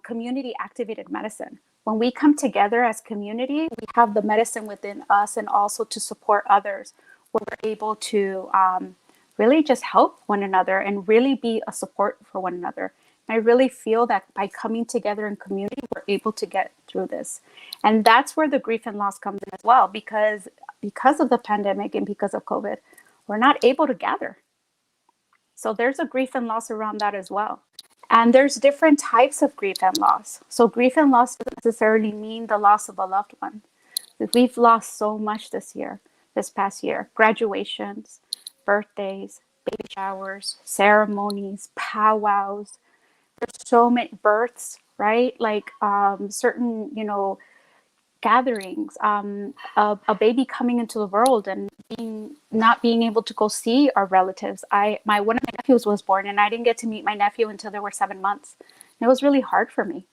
community activated medicine. When we come together as community, we have the medicine within us and also to support others, where we're able to really just help one another and really be a support for one another. And I really feel that by coming together in community, we're able to get through this. And that's where the grief and loss comes in as well, because of the pandemic and because of COVID, we're not able to gather. So there's a grief and loss around that as well. And there's different types of grief and loss. So grief and loss doesn't necessarily mean the loss of a loved one. We've lost so much this past year. Graduations, birthdays, baby showers, ceremonies, powwows. There's so many births, right? Like certain, gatherings, a baby coming into the world and not being able to go see our relatives. One of my nephews was born, and I didn't get to meet my nephew until they were 7 months. And it was really hard for me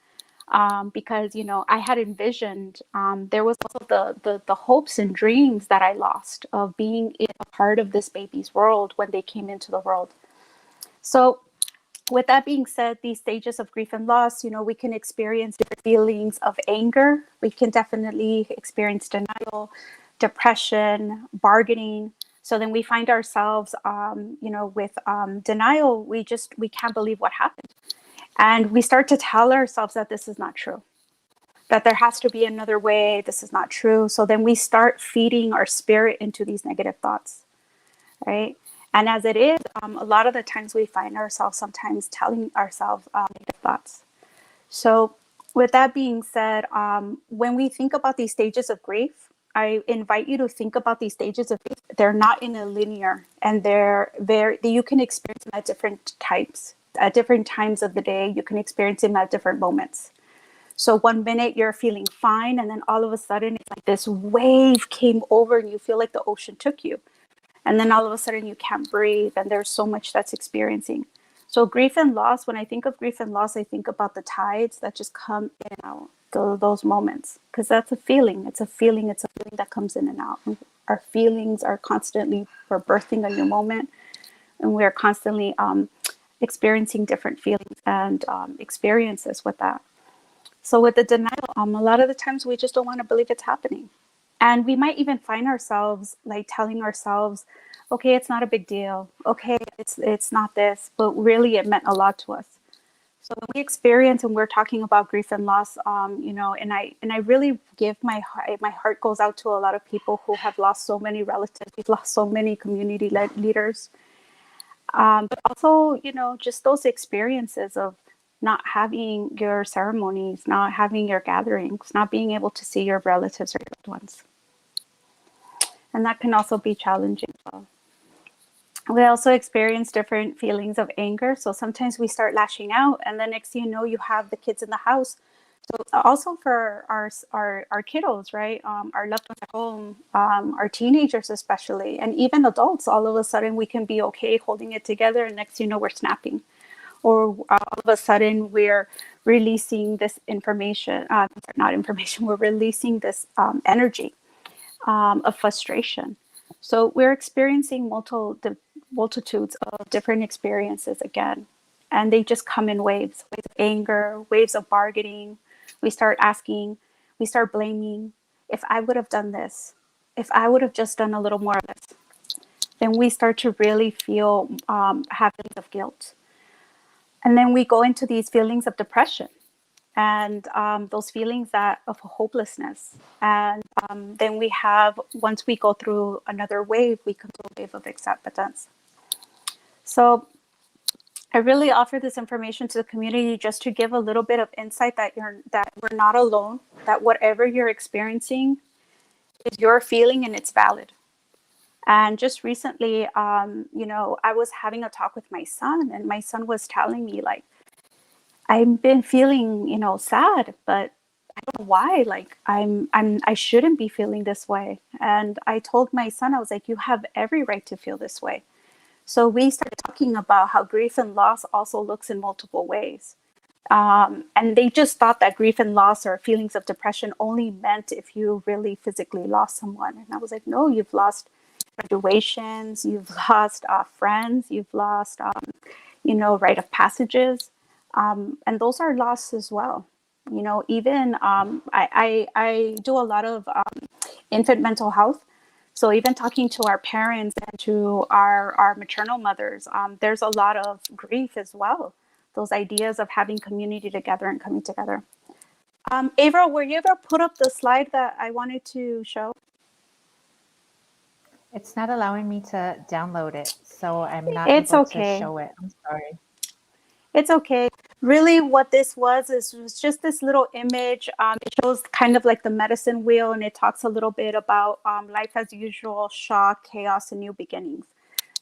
because I had envisioned. There was also the hopes and dreams that I lost of being a part of this baby's world when they came into the world. So with that being said, these stages of grief and loss, we can experience different feelings of anger. We can definitely experience denial, depression, bargaining. So then we find ourselves, with denial, we can't believe what happened. And we start to tell ourselves that this is not true, that there has to be another way. This is not true. So then we start feeding our spirit into these negative thoughts, right? And as it is, a lot of the times we find ourselves sometimes telling ourselves negative thoughts. So with that being said, when we think about these stages of grief, I invite you to think about these stages of grief. They're not in a linear, and you can experience them at different types, at different times of the day. You can experience them at different moments. So 1 minute you're feeling fine, and then all of a sudden it's like this wave came over and you feel like the ocean took you. And then all of a sudden you can't breathe, and there's so much that's experiencing. So grief and loss, when I think of grief and loss, I think about the tides that just come in and out, those moments, because that's a feeling. It's a feeling. It's a feeling that comes in and out. And our feelings are constantly, we're birthing a new moment, and we're constantly experiencing different feelings and experiences with that. So with the denial, a lot of the times we just don't want to believe it's happening. And we might even find ourselves like telling ourselves, okay, it's not a big deal. Okay, it's not this, but really it meant a lot to us. So when we experience and we're talking about grief and loss, and I really give my heart goes out to a lot of people who have lost so many relatives. We've lost so many community leaders, but also just those experiences of not having your ceremonies, not having your gatherings, not being able to see your relatives or your loved ones, and that can also be challenging as well. We also experience different feelings of anger. So sometimes we start lashing out, and then next thing you know, you have the kids in the house. So also for our kiddos, right? Our loved ones at home, our teenagers especially, and even adults. All of a sudden, we can be okay holding it together, and next thing you know, we're snapping, or all of a sudden, we're releasing this information. Not information. We're releasing this energy of frustration. So we're experiencing multitudes of different experiences again, and they just come in waves of anger, waves of bargaining. We start asking, we start blaming. If I would have done this, if I would have just done a little more of this, then we start to really feel have feelings of guilt. And then we go into these feelings of depression and those feelings of hopelessness. And then we have, once we go through another wave, we come to a wave of acceptance. So I really offer this information to the community just to give a little bit of insight that we're not alone, that whatever you're experiencing is your feeling and it's valid. And just recently, I was having a talk with my son, and my son was telling me, like, I've been feeling, sad, but I don't know why. Like, I shouldn't be feeling this way. And I told my son, I was like, you have every right to feel this way. So we started talking about how grief and loss also looks in multiple ways. And they just thought that grief and loss or feelings of depression only meant if you really physically lost someone. And I was like, no, you've lost graduations, you've lost friends, you've lost, rite of passages. And those are loss as well. Even I do a lot of infant mental health. So even talking to our parents and to our maternal mothers, there's a lot of grief as well. Those ideas of having community together and coming together. Ava, were you able to put up the slide that I wanted to show? It's not allowing me to download it, so I'm not It's able okay. to show it. I'm sorry. It's okay. Really what this was just this little image. It shows kind of like the medicine wheel, and it talks a little bit about life as usual, shock, chaos, and new beginnings.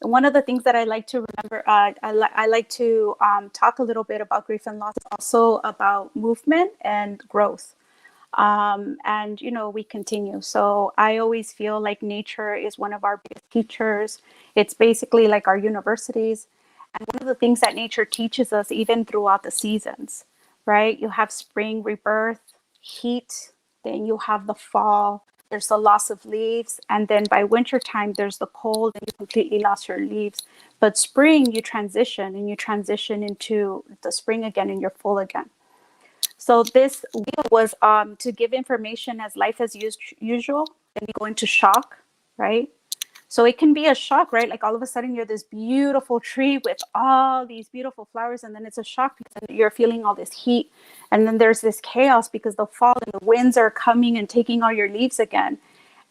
And one of the things that I like to remember, I like to talk a little bit about grief and loss, also about movement and growth. And we continue. So I always feel like nature is one of our biggest teachers. It's basically like our universities. And one of the things that nature teaches us, even throughout the seasons, right? You have spring rebirth, heat, then you have the fall, there's the loss of leaves. And then by wintertime, there's the cold and you completely lost your leaves. But spring, you transition into the spring again and you're full again. So this wheel was to give information as life as usual, and you go into shock, right? So it can be a shock, right? Like all of a sudden you're this beautiful tree with all these beautiful flowers, and then it's a shock because you're feeling all this heat. And then there's this chaos because the fall and the winds are coming and taking all your leaves again.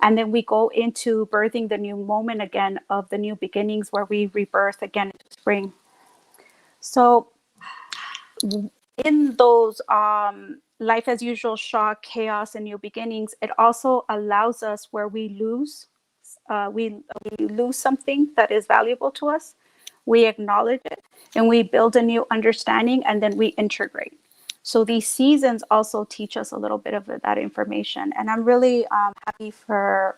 And then we go into birthing the new moment again of the new beginnings where we rebirth again into spring. So in those life as usual, shock, chaos, and new beginnings, it also allows us where we lose something that is valuable to us, we acknowledge it, and we build a new understanding, and then we integrate. So these seasons also teach us a little bit of that information. And I'm really happy for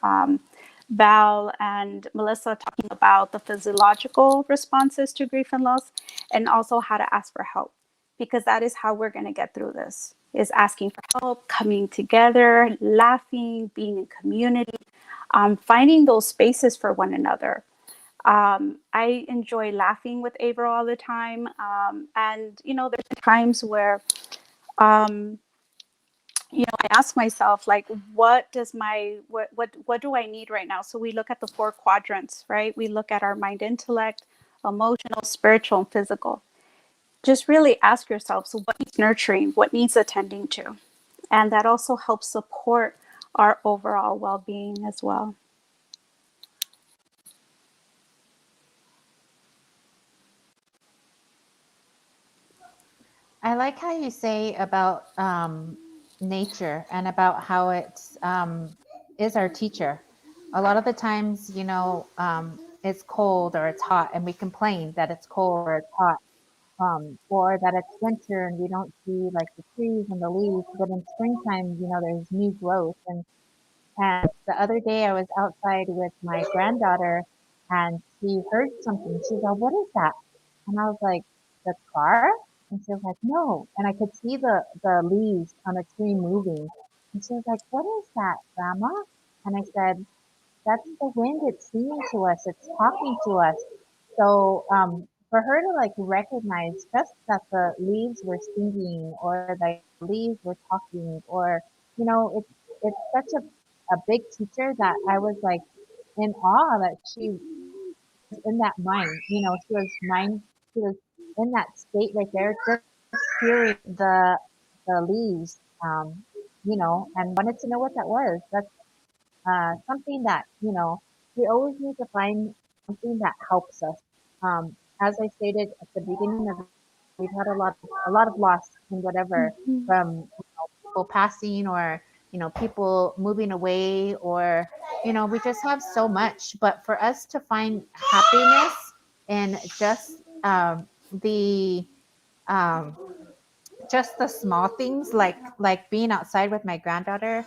Val and Melissa talking about the physiological responses to grief and loss, and also how to ask for help, because that is how we're going to get through this, is asking for help, coming together, laughing, being in community, finding those spaces for one another. I enjoy laughing with Avro all the time. And, there's times where, um, I ask myself, like, what do I need right now? So we look at the 4 quadrants, right? We look at our mind, intellect, emotional, spiritual, and physical. Just really ask yourself, so what needs nurturing? What needs attending to? And that also helps support our overall well-being as well. I like how you say about nature and about how it is our teacher. A lot of the times, it's cold or it's hot, and we complain that it's cold or it's hot, or that it's winter and we don't see like the trees and the leaves. But in springtime, there's new growth. And the other day, I was outside with my granddaughter, and she heard something. She's like, "What is that?" And I was like, "The car?" And she was like, "No." And I could see the leaves on a tree moving. And she was like, "What is that, Grandma?" And I said, "That's the wind. It's singing to us. It's talking to us." So for her to like recognize just that the leaves were singing, or the leaves were talking, or it's such a big teacher that I was like in awe that she was in that mind. She was in that state right there, just hearing the leaves, and wanted to know what that was. That's something that, we always need to find something that helps us. As I stated at the beginning of, we've had a lot of loss in whatever, Mhm. from people passing, or people moving away, or we just have so much. But for us to find happiness in the um, just the small things, like being outside with my granddaughter.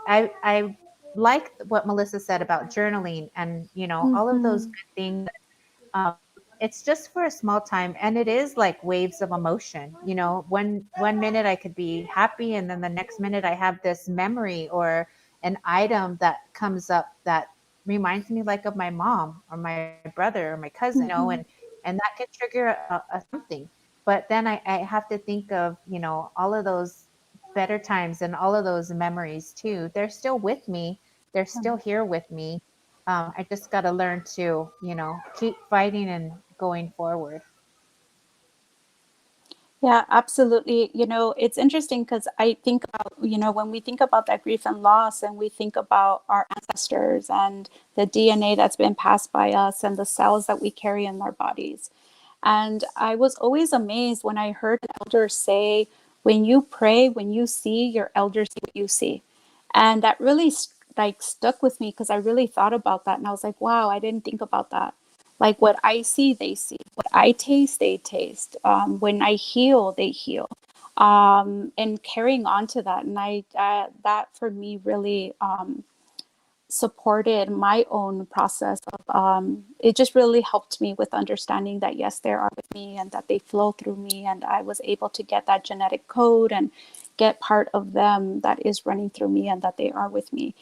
I like what Melissa said about journaling, and all of those Mhm. good things. um, it's just for a small time, and it is like waves of emotion. One minute I could be happy, and then the next minute I have this memory or an item that comes up that reminds me like of my mom or my brother or my cousin, Mhm. and that could trigger a something. But then I have to think of all of those better times and all of those memories too. They're still with me. They're still here with me. I just got to learn to, keep fighting and going forward. Yeah, absolutely. It's interesting because I think about, when we think about that grief and loss, and we think about our ancestors and the DNA that's been passed by us and the cells that we carry in our bodies. And I was always amazed when I heard an elder say, when you pray, when you see, your elders see what you see. And that really like stuck with me, because I really thought about that. And I was like, wow, I didn't think about that. Like, what I see, they see. What I taste, they taste. When I heal, they heal. And carrying on to that. And that for me really supported my own process of, it just really helped me with understanding that yes, they are with me, and that they flow through me, and I was able to get that genetic code and get part of them that is running through me, and that they are with me.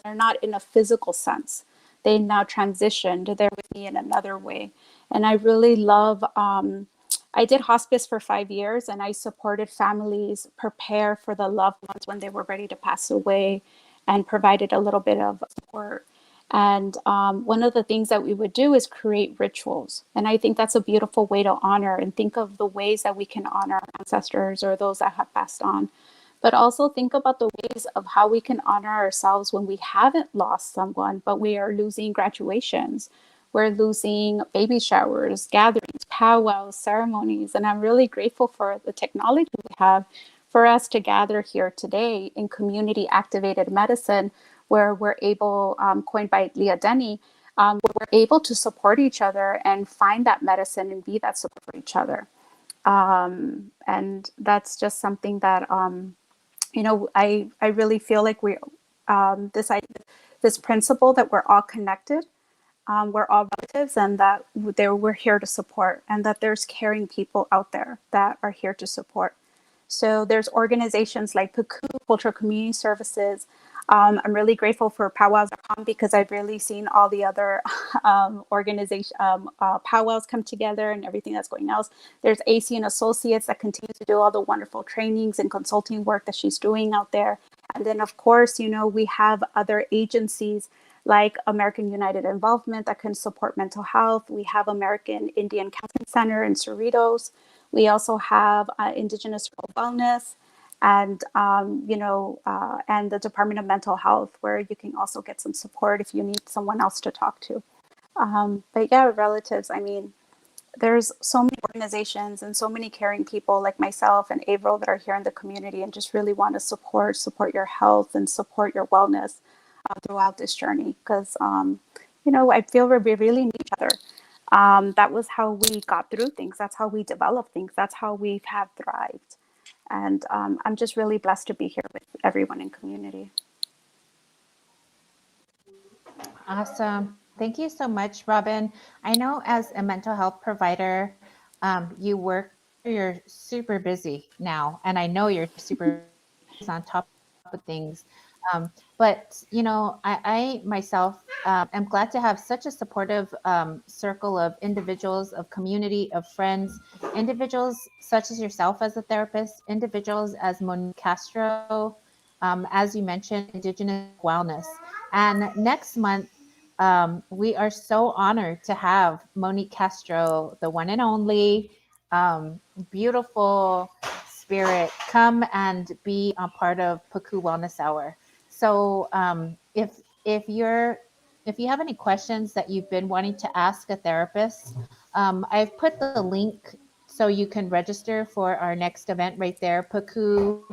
They're not in a physical sense. They now transitioned. They're with me in another way. And I really love, I did hospice for 5 years, and I supported families prepare for the loved ones when they were ready to pass away, and provided a little bit of support. And one of the things that we would do is create rituals. And I think that's a beautiful way to honor and think of the ways that we can honor our ancestors or those that have passed on. But also think about the ways of how we can honor ourselves when we haven't lost someone, but we are losing graduations. We're losing baby showers, gatherings, powwows, ceremonies. And I'm really grateful for the technology we have for us to gather here today in community activated medicine, where we're able, coined by Leah Denny, where we're able to support each other and find that medicine and be that support for each other. And that's just something that, I really feel like this this principle that we're all connected, we're all relatives, and that we're here to support, and that there's caring people out there that are here to support. So there's organizations like Pukuu, Cultural Community Services. I'm really grateful for powwows.com because I've really seen all the other powwows come together and everything that's going else. There's AC and Associates that continue to do all the wonderful trainings and consulting work that she's doing out there. And then, of course, we have other agencies like American United Involvement that can support mental health. We have American Indian Counseling Center in Cerritos. We also have Indigenous Rural Wellness, and and the Department of Mental Health, where you can also get some support if you need someone else to talk to. But yeah, relatives. I mean, there's so many organizations and so many caring people like myself and Avril that are here in the community and just really want to support your health and support your wellness throughout this journey. Because I feel we really need each other. That was how we got through things. That's how we developed things. That's how we have thrived. And I'm just really blessed to be here with everyone in community. Awesome. Thank you so much, Robin. I know as a mental health provider, you're super busy now, and I know you're super on top of things. But I myself am glad to have such a supportive circle of individuals, of community, of friends, individuals such as yourself as a therapist, individuals as Monique Castro, as you mentioned, Indigenous Wellness. And next month, we are so honored to have Monique Castro, the one and only beautiful spirit, come and be a part of Pukuu Wellness Hour. So if you have any questions that you've been wanting to ask a therapist, I've put the link so you can register for our next event right there, Pukuu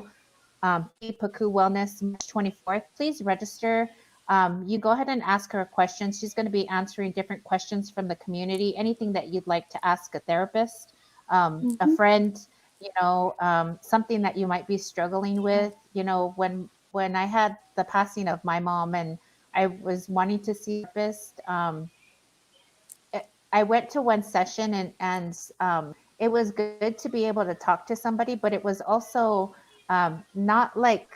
Wellness, March 24th. Please register. You go ahead and ask her a question. She's going to be answering different questions from the community, anything that you'd like to ask a therapist, a friend, something that you might be struggling with. When I had the passing of my mom and I was wanting to see a therapist, I went to one session and it was good to be able to talk to somebody, but it was also not like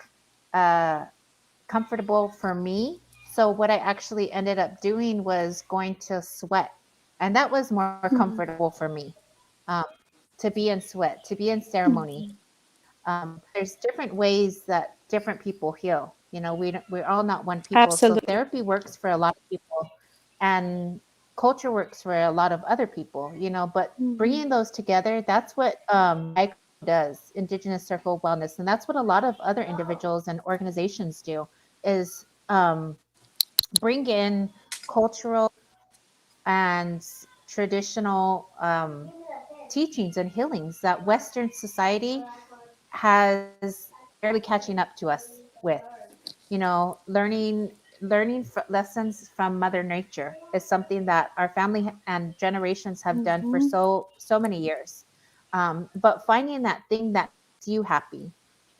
comfortable for me. So what I actually ended up doing was going to sweat, and that was more comfortable for me, to be in sweat, to be in ceremony. There's different ways that different people heal. We're all not one people. Absolutely. So therapy works for a lot of people, and culture works for a lot of other people. But bringing those together, that's what ICO does, Indigenous Circle Wellness, and that's what a lot of other individuals and organizations do, is bring in cultural and traditional teachings and healings that Western society has barely catching up to us with. Learning lessons from Mother Nature is something that our family and generations have done for so many years. But finding that thing that makes you happy,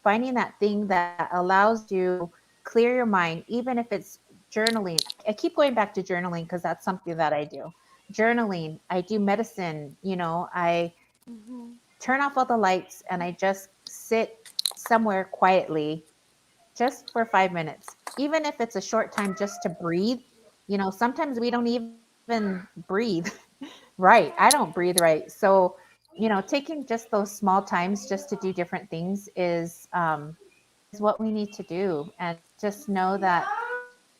finding that thing that allows you clear your mind, even if it's journaling. I keep going back to journaling because that's something that I do. Journaling, I do medicine. I turn off all the lights and I just sit somewhere quietly just for 5 minutes, even if it's a short time, just to breathe. Sometimes we don't even breathe right. I don't breathe right. So, taking just those small times just to do different things is what we need to do. And just know that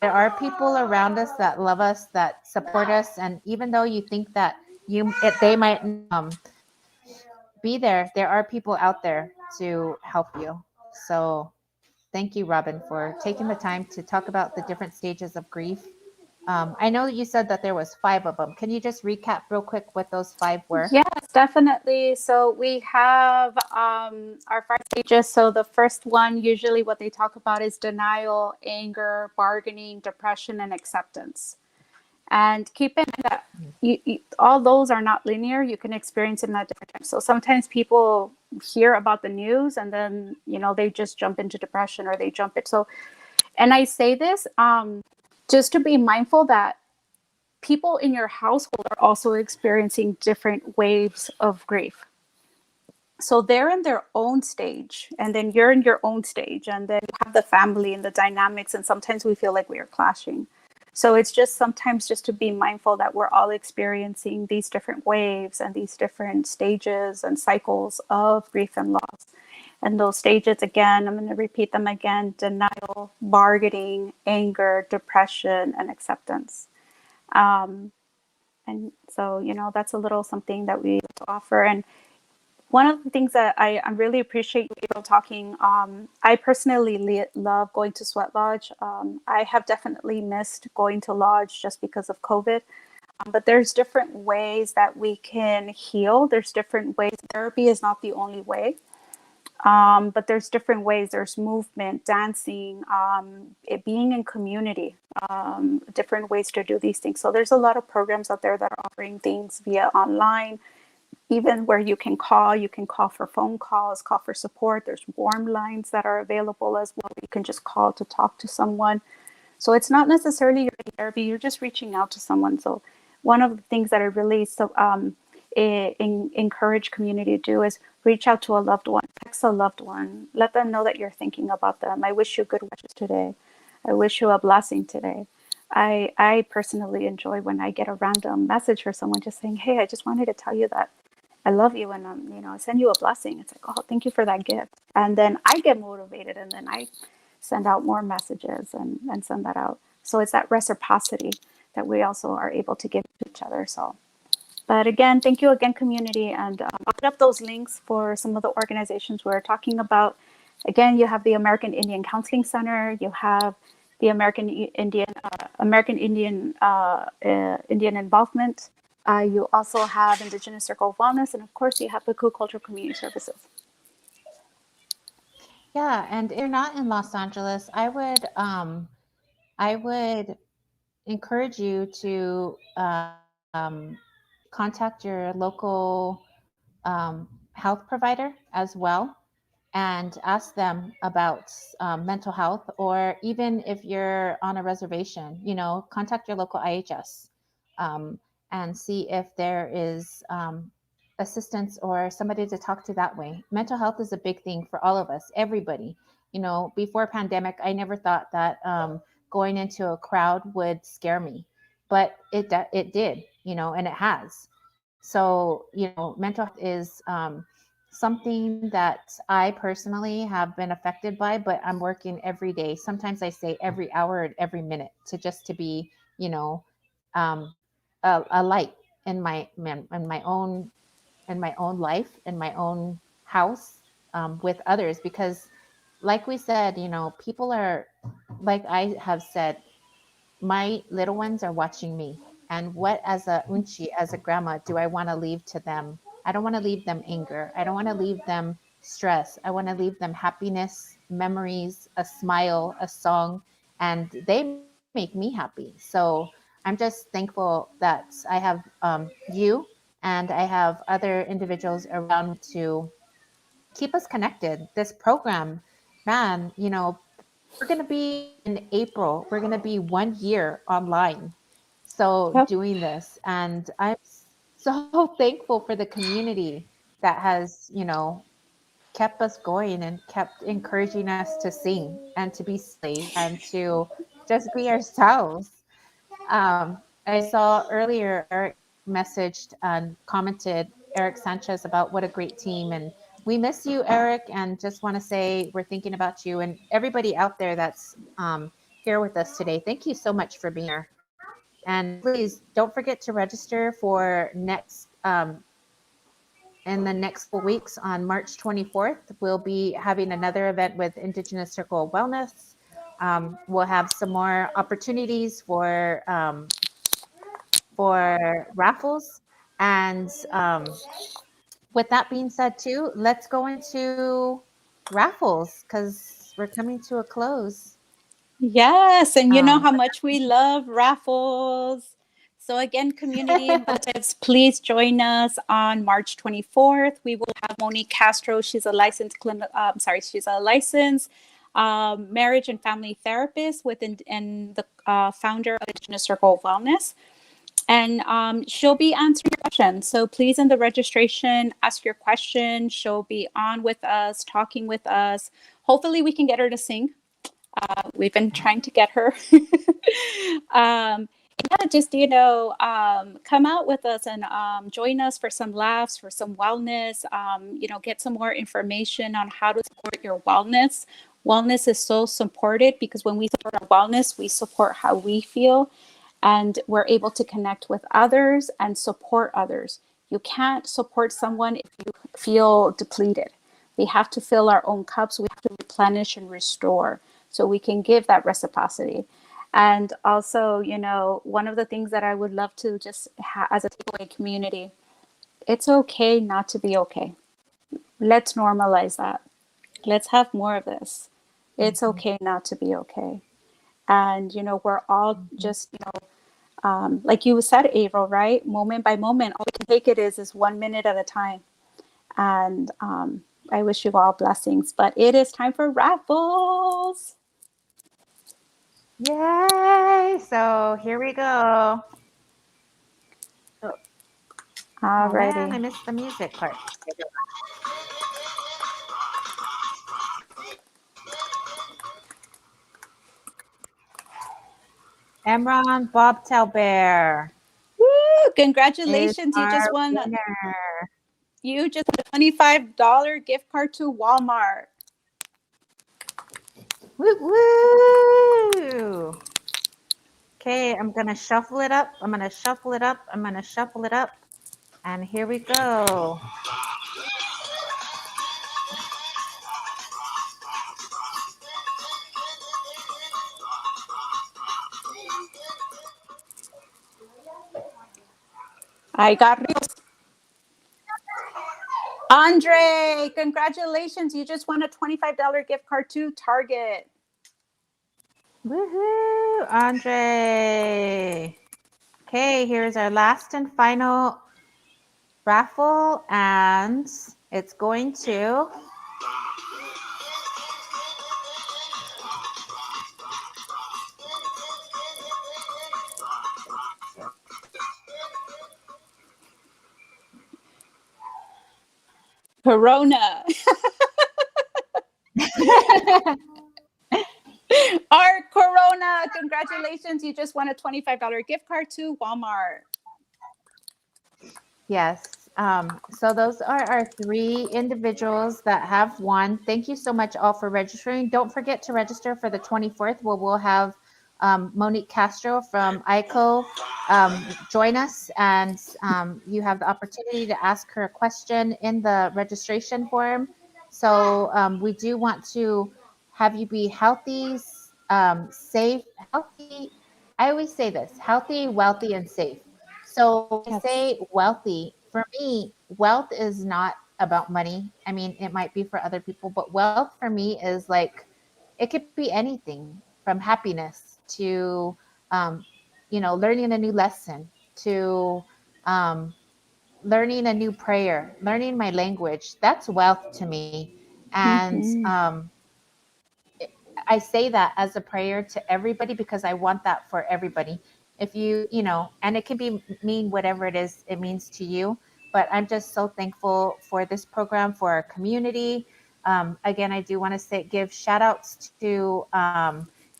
there are people around us that love us, that support us. And even though you think that they might be there, there are people out there to help you. So thank you, Robin, for taking the time to talk about the different stages of grief. I know you said that there was 5 of them. Can you just recap real quick what those 5 were? Yes, definitely. So we have our 5 stages. So the first one, usually what they talk about is denial, anger, bargaining, depression, and acceptance. And keep in mind that all those are not linear. You can experience them at different times. So sometimes people hear about the news and then, they just jump into depression or they jump it. So, and I say this just to be mindful that people in your household are also experiencing different waves of grief. So they're in their own stage, and then you're in your own stage, and then you have the family and the dynamics, and sometimes we feel like we are clashing. So it's just sometimes just to be mindful that we're all experiencing these different waves and these different stages and cycles of grief and loss. And those stages, again, I'm going to repeat them again: denial, bargaining, anger, depression, and acceptance. Um, and so, that's a little something that we offer. And one of the things that I really appreciate you April talking, I personally love going to Sweat Lodge. I have definitely missed going to Lodge just because of COVID. But there's different ways that we can heal. There's different ways. Therapy is not the only way. But there's different ways. There's movement, dancing, it being in community, different ways to do these things. So there's a lot of programs out there that are offering things via online, even where you can call for phone calls, call for support. There's warm lines that are available as well. You can just call to talk to someone. So it's not necessarily your therapy, you're just reaching out to someone. So one of the things that I really encourage community to do is reach out to a loved one, text a loved one, let them know that you're thinking about them. I wish you good wishes today. I wish you a blessing today. I personally enjoy when I get a random message for someone just saying, hey, I just wanted to tell you that I love you, and I send you a blessing. It's like, oh, thank you for that gift. And then I get motivated, and then I send out more messages and send that out. So it's that reciprocity that we also are able to give to each other. So, but again, thank you again, community. And I'll put up those links for some of the organizations we're talking about. Again, you have the American Indian Counseling Center. You have the American Indian Involvement. You also have Indigenous Circle of Wellness, and of course, you have Pukuu Cultural Community Services. Yeah, and if you're not in Los Angeles, I would encourage you to contact your local health provider as well, and ask them about mental health, or even if you're on a reservation, contact your local IHS, um, and see if there is assistance or somebody to talk to that way. Mental health is a big thing for all of us, everybody. Before pandemic, I never thought that going into a crowd would scare me, but it did, and it has. So, mental health is something that I personally have been affected by, but I'm working every day. Sometimes I say every hour and every minute to be, um, a light in my own life, in my own house, with others, because like we said, people are, like I have said, my little ones are watching me. And what, as a unchi, as a grandma, do I want to leave to them? I don't want to leave them anger. I don't want to leave them stress. I want to leave them happiness, memories, a smile, a song, and they make me happy. So I'm just thankful that I have you, and I have other individuals around me to keep us connected. This program, man, we're going to be in April, we're going to be 1 year online. So Yep. doing this, and I'm so thankful for the community that has, kept us going and kept encouraging us to sing and to be silly and to just be ourselves. I saw earlier Eric messaged and commented, Eric Sanchez, about what a great team. And we miss you, Eric, and just want to say we're thinking about you and everybody out there that's here with us today. Thank you so much for being here. And please don't forget to register for in the next couple weeks. On March 24th, we'll be having another event with Indigenous Circle of Wellness. We'll have some more opportunities for raffles. And with that being said, too, let's go into raffles because we're coming to a close. Yes, and you know Um, how much we love raffles. So again, community and relatives, please join us on March 24th. We will have Monique Castro. She's a licensed marriage and family therapist within and the founder of Indigenous Circle of Wellness. And she'll be answering your questions. So please, in the registration, ask your question. She'll be on with us, talking with us. Hopefully, we can get her to sing. We've been trying to get her. Yeah, just come out with us and join us for some laughs, for some wellness. Get some more information on how to support your wellness. Wellness is so supported because when we support our wellness, we support how we feel, and we're able to connect with others and support others. You can't support someone if you feel depleted. We have to fill our own cups. We have to replenish and restore so we can give that reciprocity. And also, one of the things that I would love to just as a takeaway community, it's okay not to be okay. Let's normalize that. Let's have more of this. It's okay not to be okay. And, we're all just, like you said, April, right? Moment by moment, all we can take it is 1 minute at a time. And I wish you all blessings, but it is time for raffles. Yay! So here we go. Oh man, I Alrighty. missed the music part. Emron Bobtail Bear Woo! is Congratulations. our winner. You just won a $25 gift card to Walmart. Woo woo! Okay, I'm gonna shuffle it up. I'm gonna shuffle it up. I'm gonna shuffle it up. And here we go. I got Rios. Andre, congratulations. You just won a $25 gift card to Target. Woohoo, Andre. Okay, here's our last and final raffle, and it's going to Corona. Art Corona, congratulations. You just won a $25 gift card to Walmart. Yes. So those are our 3 individuals that have won. Thank you so much all for registering. Don't forget to register for the 24th, where we'll have Monique Castro from ICO join us, and you have the opportunity to ask her a question in the registration form. So we do want to have you be healthy, safe, healthy. I always say this: healthy, wealthy, and safe. So I say wealthy. For me, wealth is not about money. I mean, it might be for other people, but wealth for me is like, it could be anything from happiness to, learning a new lesson to learning a new prayer, learning my language. That's wealth to me. And I say that as a prayer to everybody because I want that for everybody. If and it can be mean whatever it is it means to you, but I'm just so thankful for this program, for our community. Again, I do want to give shout outs to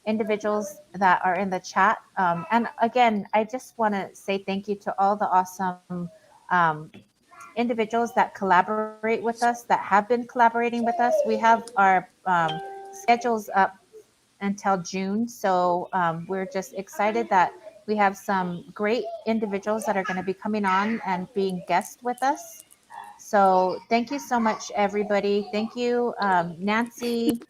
individuals that are in the chat. And again, I just want to say thank you to all the awesome individuals that collaborate with us, that have been collaborating with us. We have our schedules up until June. So we're just excited that we have some great individuals that are going to be coming on and being guests with us. So thank you so much, everybody. Thank you, Nancy,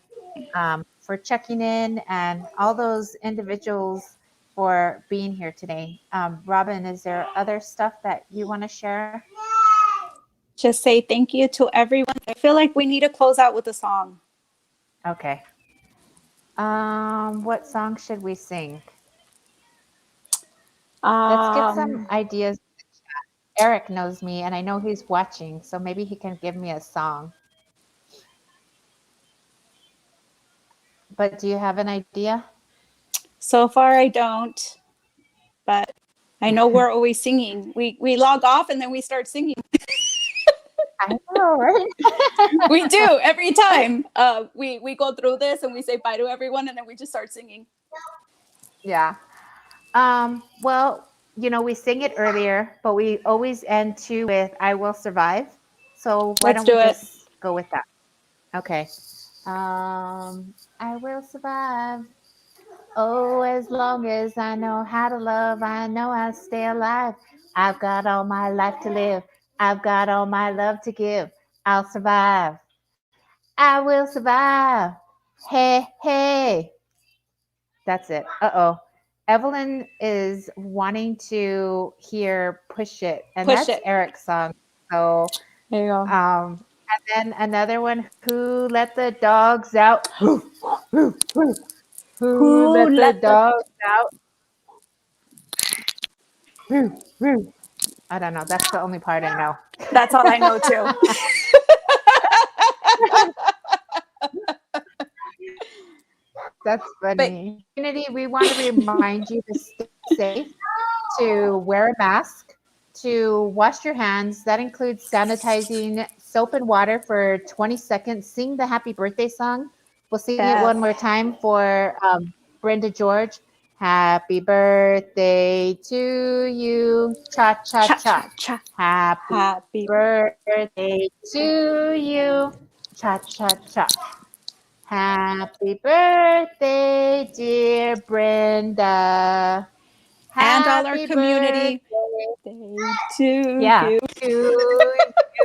for checking in, and all those individuals for being here today. Robin, is there other stuff that you want to share? Just say thank you to everyone. I feel like we need to close out with a song. Okay. What song should we sing? Let's get some ideas. Eric knows me, and I know he's watching, so maybe he can give me a song. but do you have an idea? So far, I don't, but I know we're always singing. We log off and then we start singing. I know, right? We do every time. We go through this and we say bye to everyone, and then we just start singing. Yeah. Well, we sing it earlier, but we always end too with "I will survive." So why Let's don't we do it. just go with that? Okay. I will survive. Oh, as long as I know how to love, I know I'll stay alive. I've got all my life to live. I've got all my love to give. I'll survive. I will survive. Hey, hey. That's it. Uh-oh. Evelyn is wanting to hear Push It, and Push that's it. Eric's song. So, There you go. and then another one, Who Let the Dogs Out? Who Who let the let the? dogs out? I don't know. That's the only part I know. That's all I know too. That's But funny. Community, we want to remind you to stay safe, to wear a mask, to wash your hands. That includes sanitizing soap and water for 20 seconds. Sing the happy birthday song. We'll sing it yes. one more time for Brenda George. Happy birthday to you. Cha, cha, Cha cha. cha cha. Happy Happy. birthday to you. Cha, cha, cha. Happy birthday, dear Brenda. And all our Happy birthday, community. Day to yeah, you. to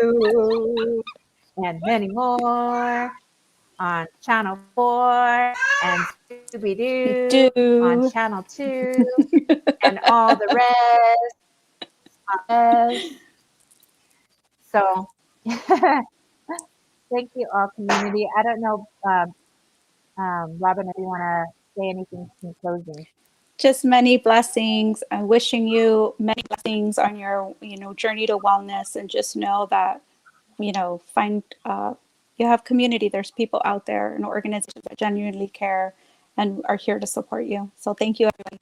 you. And many more on Channel 4 and Scooby We Doo on do. Channel 2 and all the rest. So, thank you all, community. I don't know, Robin, if you want to say anything in closing. Just many blessings. I'm wishing you many blessings on your, journey to wellness, and just know that, find you have community. There's people out there and organizations that genuinely care and are here to support you. So thank you, everybody.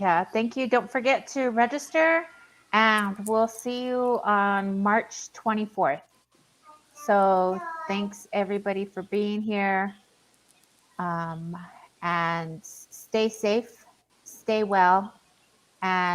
Yeah, thank you. Don't forget to register, and we'll see you on March 24th. So thanks everybody for being here. And stay safe, stay well, and